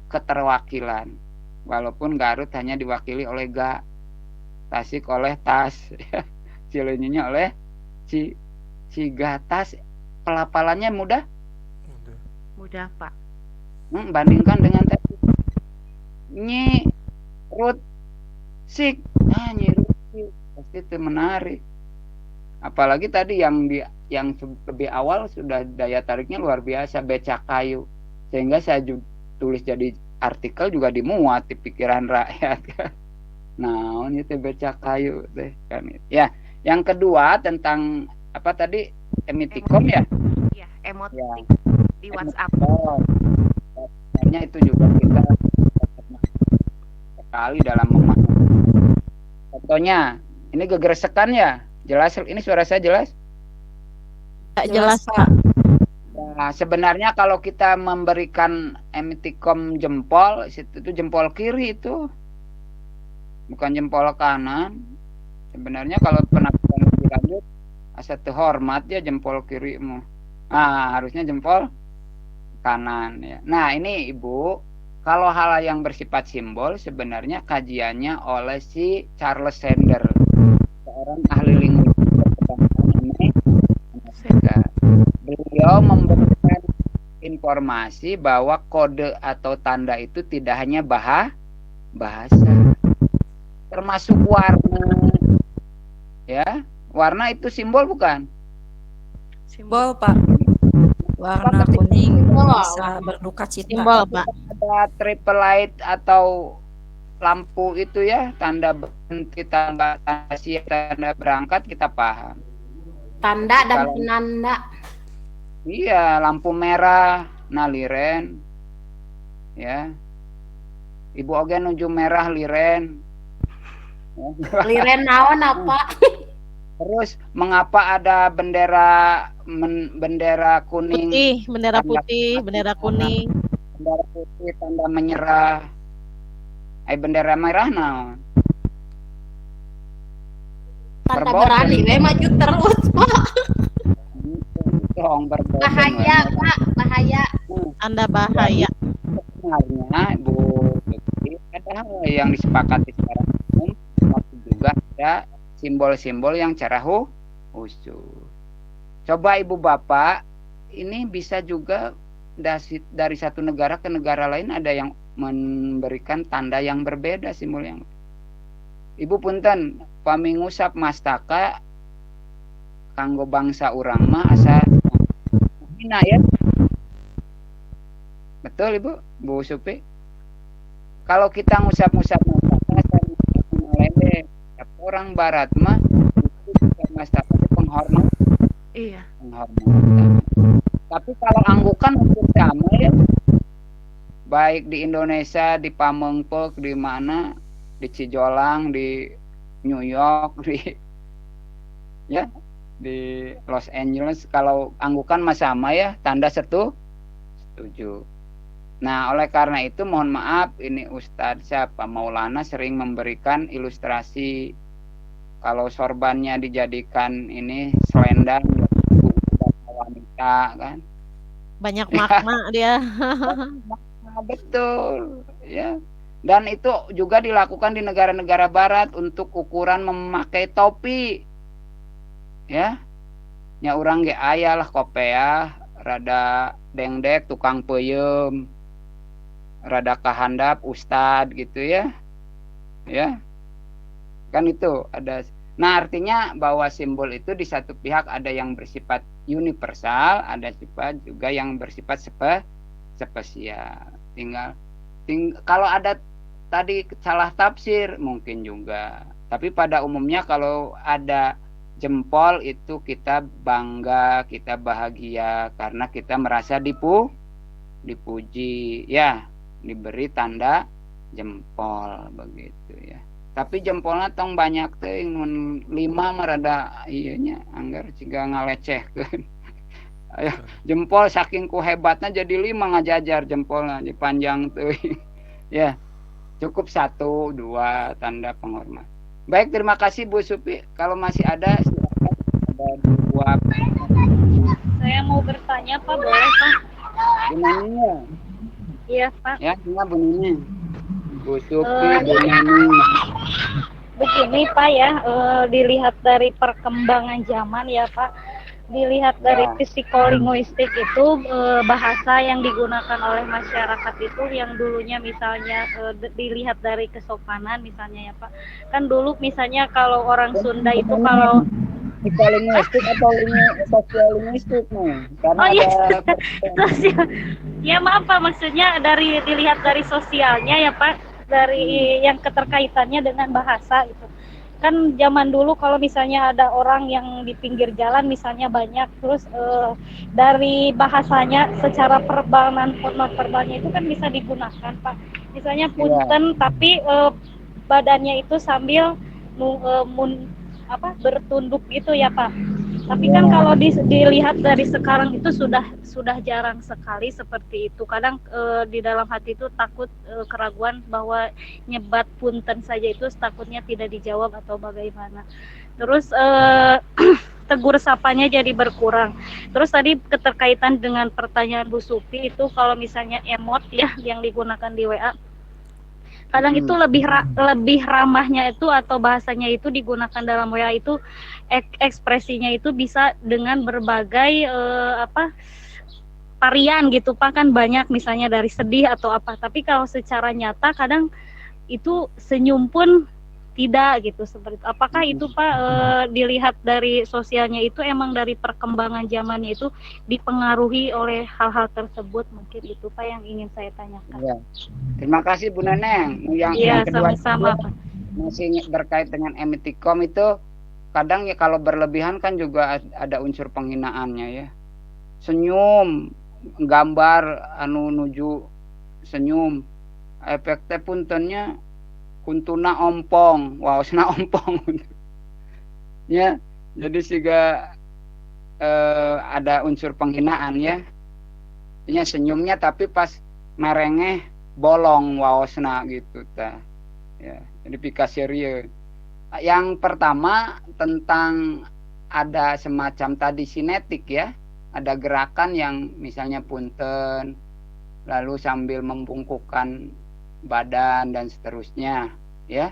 keterwakilan. Walaupun Garut hanya diwakili oleh ga, Tasik oleh tas, Cileunyinya oleh Cigatas. Pelafalannya mudah? Mudah, Pak. Bandingkan dengan tadi. Nyi, Rut, Sik, Nyi Rut Sik, pasti itu menarik. Apalagi tadi yang lebih awal sudah daya tariknya luar biasa, beca kayu, sehingga saya tulis jadi artikel juga dimuat di pikiran rakyat. Nah, ini teh beca kayu teh kan. Ya, yang kedua tentang apa tadi emitikom ya? Iya, emotik Ya. di WhatsApp. Sebenarnya itu juga kita sekali dalam memahami. Contohnya, ini gegersekan ya, jelas. Ini suara saya jelas? Tak jelas, Pak. Nah, sebenarnya kalau kita memberikan emitikom jempol, itu jempol kiri itu, bukan jempol kanan. Sebenarnya kalau penafsiran lebih lanjut, asa terhormat ya jempol kirimu. Harusnya jempol kanan ya. Nah, ini Ibu, kalau hal yang bersifat simbol sebenarnya kajiannya oleh si Charles Sanders, seorang ahli linguistik kebangsaan Amerika. Beliau memberikan informasi bahwa kode atau tanda itu tidak hanya bahasa, termasuk warna. Ya, warna itu simbol bukan? Simbol, Pak. Warna kuning bisa berduka cita. Simbol, Pak. Ada triple light atau lampu itu ya, tanda berhenti, tanda siap, tanda berangkat, kita paham. Tanda dan penanda. Iya, lampu merah, liren. Ya. Ibu oge nuju merah liren. Liren naon apa? Terus mengapa ada bendera kuning, Putih, bendera putih, bendera kuning. bendera putih, tanda menyerah. Bendera merah naon? Tanda Berbodong. berani, maju terus, Pak. Dong, berbodong. Bahaya, Pak, bahaya. Tanda bahaya. Sebenarnya Bu Putri, ada hal yang disepakati secara umum, tapi juga ada simbol-simbol yang cara khusus. Coba Ibu Bapak, ini bisa juga dari satu negara ke negara lain ada yang memberikan tanda yang berbeda, simbol yang. Ibu punten, pami ngusap mastaka kanggo bangsa urang mah asa hina ya. Betul Ibu, Bu Supi. Kalau kita ngusap-ngusap mastaka lele, orang barat mah itu mastaka itu penghormatan. Iya. Penghormatan. Tapi kalau anggukan hampir sama ya. Baik di Indonesia, di Pamengpeuk, di mana, di Cijolang, di New York, di ya di Los Angeles. Kalau anggukan mah sama ya, tanda setuju. Nah, oleh karena itu mohon maaf, ini Ustadz siapa Maulana sering memberikan ilustrasi kalau sorbannya dijadikan ini selendang wanita kan. Banyak makna dia. Nah, betul ya. Dan itu juga dilakukan di negara-negara barat untuk ukuran memakai topi. Ya. Nya urang ge aya lah kopea rada dengdek tukang peuyeum. Rada kahandap ustad gitu ya. Ya. Kan itu ada. Nah, artinya bahwa simbol itu di satu pihak ada yang bersifat universal, ada sifat juga yang bersifat spesial. Kalau ada tadi salah tafsir mungkin juga. Tapi pada umumnya kalau ada jempol itu kita bangga, kita bahagia karena kita merasa dipuji, ya, diberi tanda jempol begitu ya. Tapi jempolnya tong banyak teh 5 mah rada ieu nya anggar ciga ngalecehkeun. Aya jempol saking ku hebatna jadi 5 ngajajar jempolna dipanjang teuing. Ya. Cukup 1 2 tanda penghormatan. Baik, terima kasih Bu Supi. Kalau masih ada silakan, ada 2. Saya mau bertanya Pak, boleh Pak? Bunanya. Iya Pak. Ya, bunanya. Bu Supi, Bu Nani. Begini Pak ya, dilihat dari perkembangan zaman ya Pak, dilihat dari psikolinguistik itu bahasa yang digunakan oleh masyarakat itu yang dulunya misalnya dilihat dari kesopanan misalnya ya Pak, kan dulu misalnya kalau orang Sunda itu kalau Psikolinguistik atau sosialinguistik nih? Karena oh iya, ada sosial. Ya maaf Pak, maksudnya dilihat dari sosialnya ya Pak, dari yang keterkaitannya dengan bahasa itu. Kan zaman dulu kalau misalnya ada orang yang di pinggir jalan misalnya banyak, terus dari bahasanya secara perbalan non-verbalnya itu kan bisa digunakan Pak. Misalnya punten tapi badannya itu sambil bertunduk gitu ya Pak. Tapi kan kalau dilihat dari sekarang itu sudah jarang sekali seperti itu. Kadang di dalam hati itu takut keraguan bahwa nyebat punten saja itu takutnya tidak dijawab atau bagaimana. Terus tegur sapanya jadi berkurang. Terus tadi keterkaitan dengan pertanyaan Bu Supi itu kalau misalnya emot ya yang digunakan di WA. Kadang itu lebih ramahnya itu atau bahasanya itu digunakan dalam WA itu ekspresinya itu bisa dengan berbagai varian gitu Pak, kan banyak misalnya dari sedih atau apa. Tapi kalau secara nyata kadang itu senyum pun tidak gitu seperti itu. Apakah itu Pak dilihat dari sosialnya itu emang dari perkembangan zamannya itu dipengaruhi oleh hal-hal tersebut, mungkin itu Pak yang ingin saya tanyakan. Ya. Terima kasih Bu Neneng. Iya, yang kedua sama-sama Pak. Masih berkait dengan emetikom itu kadang ya kalau berlebihan kan juga ada unsur penghinaannya ya. Senyum, gambar anu nuju senyum, efeknya puntennya kuntuna ompong, waosna ompong. Ya, jadi siga ada unsur penghinaan ya. Ini senyumnya tapi pas merengeh bolong waosna gitu ta. Ya, jadi pikasirieu. Yang pertama tentang ada semacam tadi sinetik ya. Ada gerakan yang misalnya punten lalu sambil membungkukkan badan dan seterusnya ya.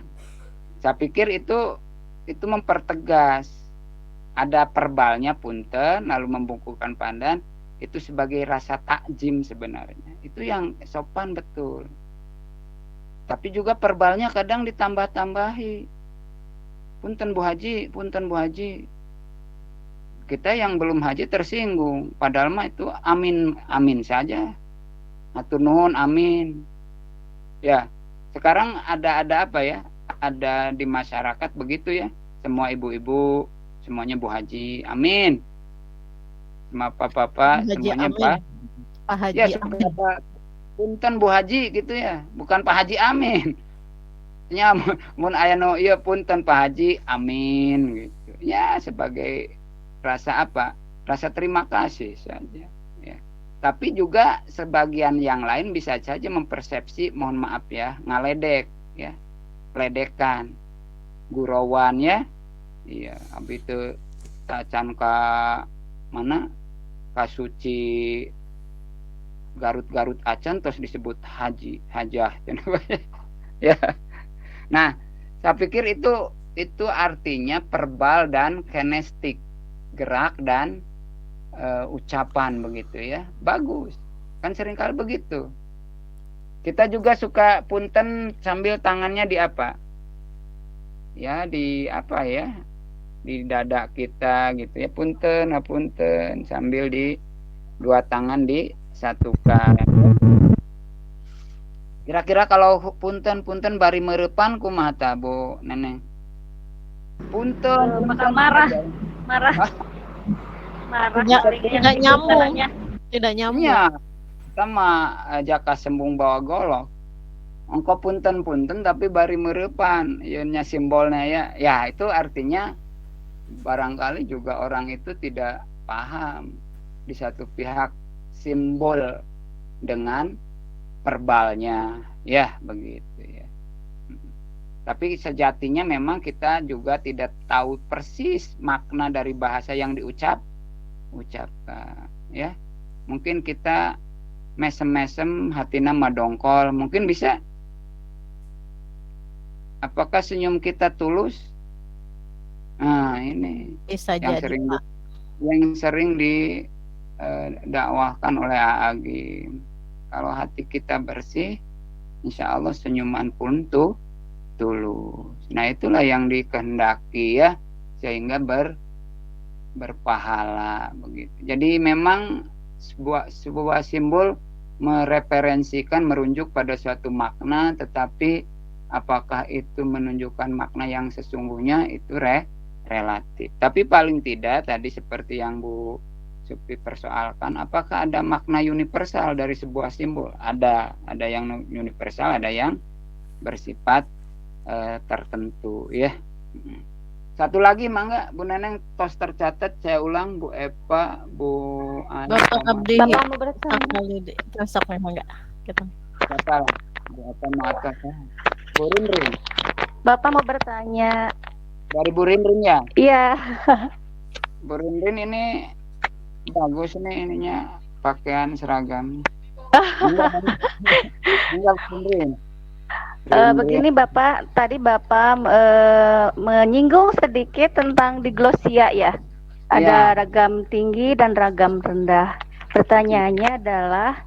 Saya pikir itu mempertegas ada perbalnya punten lalu membungkukkan badan itu sebagai rasa takjim sebenarnya. Itu yang sopan betul. Tapi juga perbalnya kadang ditambah-tambahi. Punten Bu Haji, punten Bu Haji. Kita yang belum haji tersinggung, padahal mah itu amin amin saja. Hatur nuhun amin. Ya, sekarang ada apa ya? Ada di masyarakat begitu ya. Semua ibu-ibu, semuanya Bu Haji, amin. Semua bapak-bapak, semuanya Pak Haji. Ya, semuanya punten Bu Haji gitu ya. Bukan Pak Haji amin. Ya, mun aya nu ieu punten Pak Haji amin gitu. Ya, sebagai rasa apa? Rasa terima kasih saja. Ya. Tapi juga sebagian yang lain bisa saja mempersepsi, mohon maaf ya, ngaledek, ya, ledekan, gurauan ya, iya, habis itu tacan ka mana, kasuci Garut acan terus disebut haji, hajah, ya. Nah, saya pikir itu artinya verbal dan kinestik, gerak dan ucapan begitu ya. Bagus. Kan seringkali begitu. Kita juga suka punten sambil tangannya di apa? Ya, di apa ya? Di dada kita gitu ya. Punten, punten sambil di dua tangan disatukan. Kira-kira kalau punten bari merepan kumaha ta Bu Neneng? Punten bakal marah. Tidak nyambung. Tidak nyambung. Ya, sama jaka sembung bawa golok. Engko punten tapi bari merepan, ianya simbolnya ya. Ya, itu artinya barangkali juga orang itu tidak paham di satu pihak simbol dengan verbalnya, ya begitu ya. Tapi sejatinya memang kita juga tidak tahu persis makna dari bahasa yang diucapkan, ya. Mungkin kita mesem-mesem hatina madongkol, mungkin bisa. Apakah senyum kita tulus? Nah, ini Bisa yang jadi, sering Pak. yang sering didakwahkan oleh Agi. Kalau hati kita bersih, insya Allah senyuman pun tulus. Nah, itulah yang dikehendaki ya, sehingga berpahala begitu. Jadi memang sebuah simbol mereferensikan, merujuk pada suatu makna, tetapi apakah itu menunjukkan makna yang sesungguhnya itu relatif. Tapi paling tidak tadi seperti yang Bu Supri persoalkan, apakah ada makna universal dari sebuah simbol? Ada yang universal, ada yang bersifat tertentu ya. Satu lagi mangga Bu Neneng, tos tercatat, saya ulang, Bu Eva, Bu Ani, Bapak Abdi, Bapak mau bertanya. tersak memang enggak? Gitu. siapa lah? Bu Eva Mata, Bu Rinrin. Bapak mau bertanya. Dari Bu Rinrin ya? Iya. Bu Rinrin ini bagus nih ininya, pakaian seragam. Enggak Bu Rinrin. Begini Bapak, tadi Bapak menyinggung sedikit tentang diglosia ya. Ada ragam tinggi dan ragam rendah. Pertanyaannya adalah,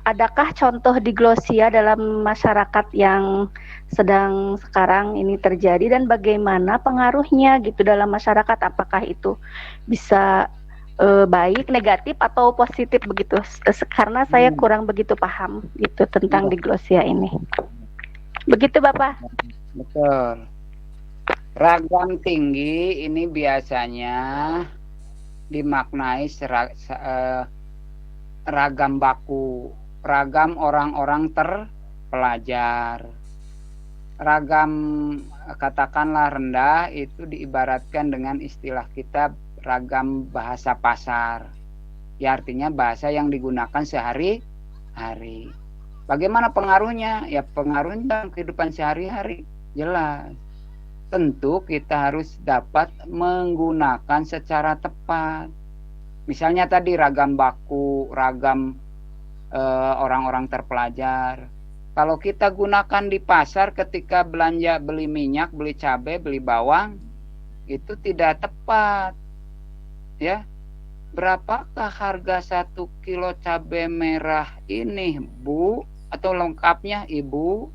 adakah contoh diglosia dalam masyarakat yang sedang sekarang ini terjadi dan bagaimana pengaruhnya gitu dalam masyarakat? Apakah itu bisa baik, negatif atau positif begitu? Karena saya kurang begitu paham gitu tentang diglosia ini. Begitu Bapak. Betul. Ragam tinggi ini biasanya dimaknai ragam baku, ragam orang-orang terpelajar. Ragam katakanlah rendah itu diibaratkan dengan istilah kita ragam bahasa pasar. Ya, artinya bahasa yang digunakan sehari-hari. Bagaimana pengaruhnya? Ya, pengaruhnya dalam kehidupan sehari-hari. Jelas. Tentu kita harus dapat menggunakan secara tepat. Misalnya tadi ragam baku, ragam orang-orang terpelajar. Kalau kita gunakan di pasar ketika belanja, beli minyak, beli cabai, beli bawang, itu tidak tepat. Ya, berapakah harga 1 kilo cabai merah ini, Bu? Atau lengkapnya, Ibu?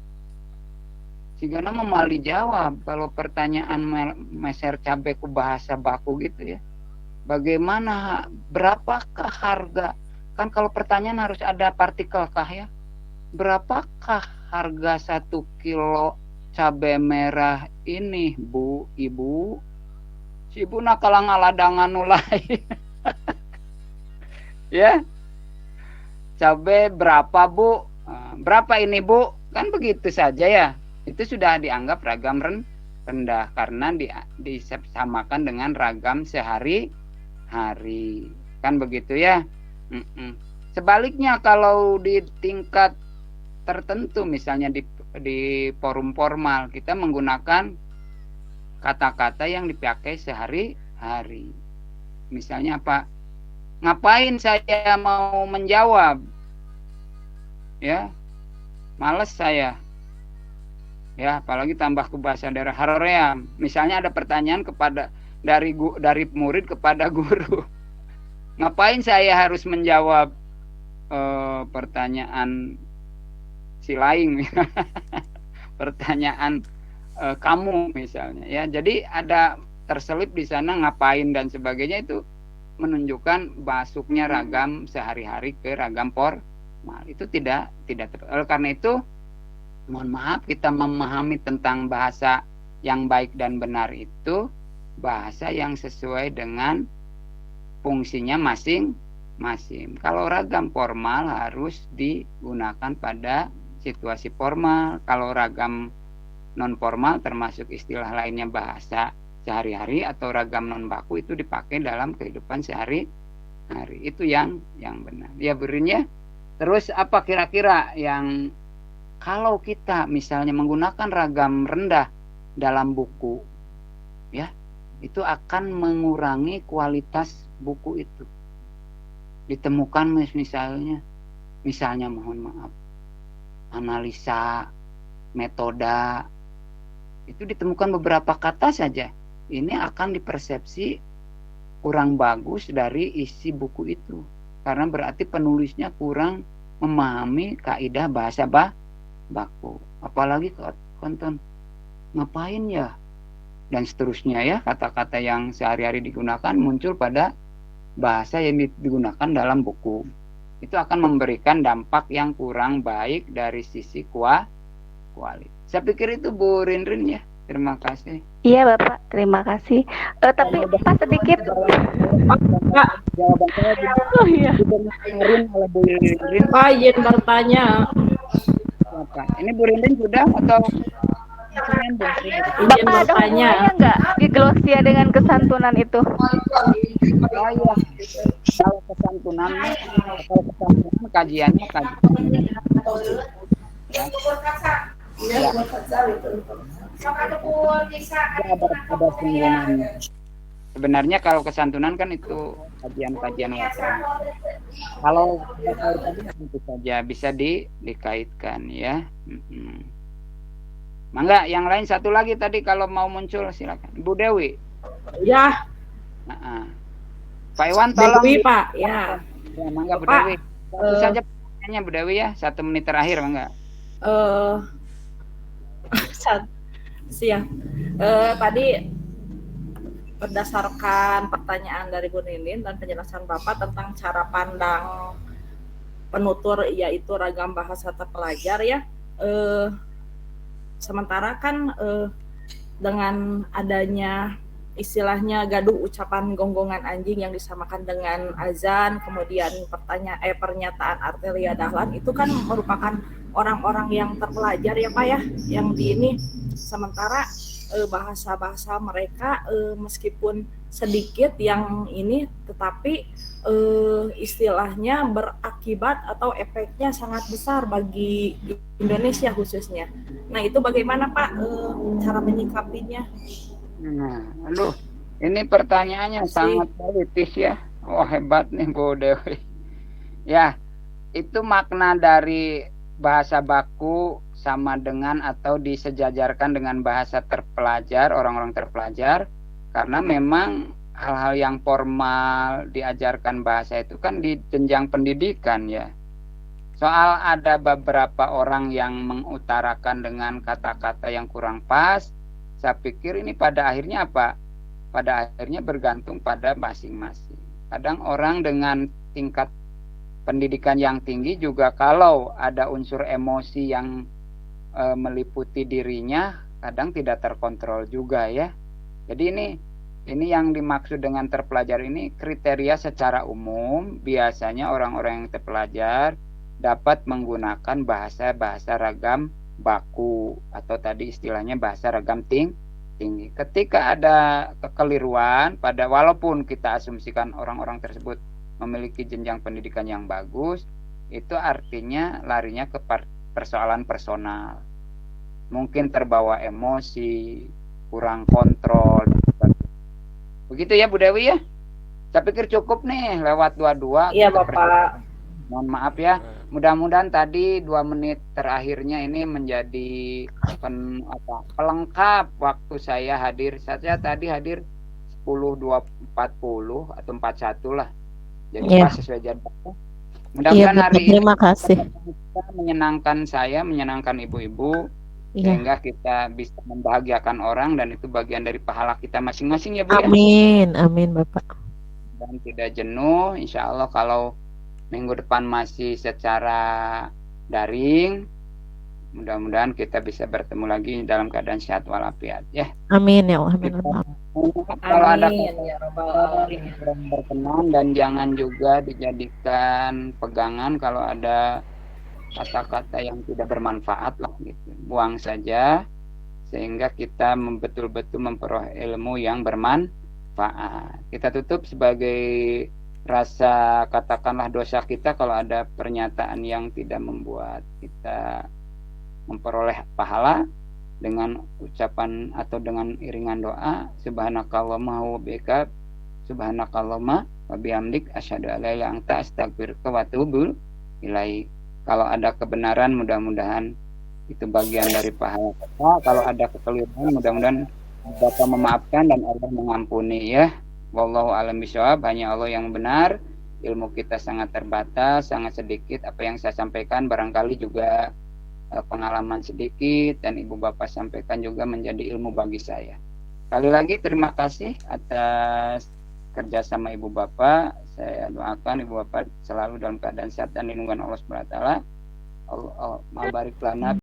Sigana memali jawab kalau pertanyaan meser cabai ku bahasa baku gitu ya. Bagaimana, berapakah harga? Kan kalau pertanyaan harus ada partikel kah ya? Berapakah harga 1 kilo cabai merah ini, Bu, Ibu? Si Ibu nakalang aladangan lain. Ya. Cabai berapa, Bu? Berapa ini, Bu? Kan begitu saja ya. Itu sudah dianggap ragam rendah karena disamakan dengan ragam sehari-hari. Kan begitu ya? Sebaliknya kalau di tingkat tertentu misalnya di forum formal kita menggunakan kata-kata yang dipakai sehari-hari. Misalnya apa? Ngapain saya mau menjawab? Ya, males saya. Ya, apalagi tambah ke bahasa daerah Haroream. Misalnya ada pertanyaan dari murid kepada guru. Ngapain saya harus menjawab pertanyaan si lain, pertanyaan kamu misalnya, ya. Jadi ada terselip di sana ngapain dan sebagainya, itu menunjukkan masuknya ragam sehari-hari ke ragam formal. Itu tidak oleh karena itu mohon maaf, kita memahami tentang bahasa yang baik dan benar itu bahasa yang sesuai dengan fungsinya masing-masing. Kalau ragam formal harus digunakan pada situasi formal. Kalau ragam non formal termasuk istilah lainnya bahasa sehari-hari atau ragam non baku itu dipakai dalam kehidupan sehari-hari. Itu yang benar. Ya berinya. Terus apa kira-kira yang kalau kita misalnya menggunakan ragam rendah dalam buku, ya, itu akan mengurangi kualitas buku itu. Ditemukan misalnya mohon maaf, analisa, metoda, itu ditemukan beberapa kata saja. Ini akan dipersepsi kurang bagus dari isi buku itu. Karena berarti penulisnya kurang memahami kaidah bahasa baku. Apalagi konten ngapain ya? Dan seterusnya ya, kata-kata yang sehari-hari digunakan muncul pada bahasa yang digunakan dalam buku. Itu akan memberikan dampak yang kurang baik dari sisi kualitas. Saya pikir itu Bu Rinrin ya. Terima kasih. Iya Bapak, terima kasih. Tapi Pak sedikit. Jawaban saya Oh iya. didengarin oleh Bu Rinrin. Pak izin bertanya. Apa? Ini Bu Rinrin sudah atau Izin Bapak ada bertanya. hubungannya nggak di Glosia dengan kesantunan itu? Oh iya. Kalau kesantunan kajiannya ya. Ada singgungan. Sebenarnya kalau kesantunan kan itu kajian-kajian wacana. Kalau tadi tentu saja bisa dikaitkan ya. Mangga, yang lain satu lagi tadi kalau mau muncul silakan. Bu Dewi. Ya, Pak Iwan tolong. Dewi Pak. Ya. Ya, mangga Bu Pak, Dewi. Satu saja pertanyaannya Bu Dewi ya, 1 menit terakhir mangga. Siap. Tadi berdasarkan pertanyaan dari Bu Ninin dan penjelasan Bapak tentang cara pandang penutur yaitu ragam bahasa terpelajar ya. Sementara kan dengan adanya istilahnya gaduh ucapan gonggongan anjing yang disamakan dengan azan, kemudian pernyataan Artelia Dahlan itu kan merupakan orang-orang yang terpelajar ya Pak ya, yang di ini. Sementara bahasa-bahasa mereka meskipun sedikit yang ini, tetapi istilahnya berakibat atau efeknya sangat besar bagi Indonesia khususnya. Nah itu bagaimana Pak cara menyikapinya? Nah, aduh, ini pertanyaannya sangat politis ya. Wah hebat nih Bu Dewi. Ya, itu makna dari bahasa baku sama dengan atau disejajarkan dengan bahasa terpelajar, orang-orang terpelajar, karena memang hal-hal yang formal diajarkan bahasa itu kan di jenjang pendidikan ya. Soal ada beberapa orang yang mengutarakan dengan kata-kata yang kurang pas, saya pikir ini pada akhirnya apa? Pada akhirnya bergantung pada masing-masing. Kadang orang dengan tingkat pendidikan yang tinggi juga kalau ada unsur emosi yang meliputi dirinya, kadang tidak terkontrol juga ya. Jadi ini yang dimaksud dengan terpelajar ini kriteria secara umum, biasanya orang-orang yang terpelajar dapat menggunakan bahasa ragam baku atau tadi istilahnya bahasa ragam tinggi. Ketika ada kekeliruan walaupun kita asumsikan orang-orang tersebut memiliki jenjang pendidikan yang bagus, itu artinya larinya ke persoalan personal. Mungkin terbawa emosi, kurang kontrol. Begitu ya Bu Dewi ya? Saya pikir cukup nih lewat 22. Iya Bapak. Mohon maaf ya. Mudah-mudahan tadi 2 menit terakhirnya ini menjadi pelengkap waktu saya hadir. Saya tadi hadir 10.40 atau 41 lah. Jadi pas sesuai jadwal. Mudah-mudahan hari ini terima kasih. menyenangkan saya, menyenangkan ibu-ibu, sehingga kita bisa membahagiakan orang, dan itu bagian dari pahala kita masing-masing ya Bu. Amin, amin Bapak. Dan tidak jenuh, insya Allah kalau minggu depan masih secara daring, mudah-mudahan kita bisa bertemu lagi dalam keadaan sehat walafiat ya. Amin ya Allah. Amin. Kalau ada ya Rabbal Alamin. berkenan, dan jangan juga dijadikan pegangan kalau ada kata-kata yang tidak bermanfaat lah gitu. Buang saja sehingga kita betul-betul memperoleh ilmu yang bermanfaat. Kita tutup sebagai rasa katakanlah dosa kita kalau ada pernyataan yang tidak membuat kita memperoleh pahala, dengan ucapan atau dengan iringan doa subhanakallahumma wa bihamdika subhanakallahumma wa bihamdik asyhadu an la ilaha illa anta astaghfiruka wa atubu ilaik. Kalau ada kebenaran mudah-mudahan itu bagian dari pahala kita. Kalau ada kekeliruan mudah-mudahan Bapak memaafkan dan Allah mengampuni ya. Wallahu a'lam bishawab. Hanya Allah yang benar. Ilmu kita sangat terbatas, sangat sedikit. Apa yang saya sampaikan barangkali juga pengalaman sedikit, dan Ibu Bapak sampaikan juga menjadi ilmu bagi saya. Sekali lagi terima kasih atas kerjasama Ibu Bapak. Saya doakan Ibu Bapak selalu dalam keadaan sehat dan lindungan Allah Subhanahu wa taala. Allah barik lana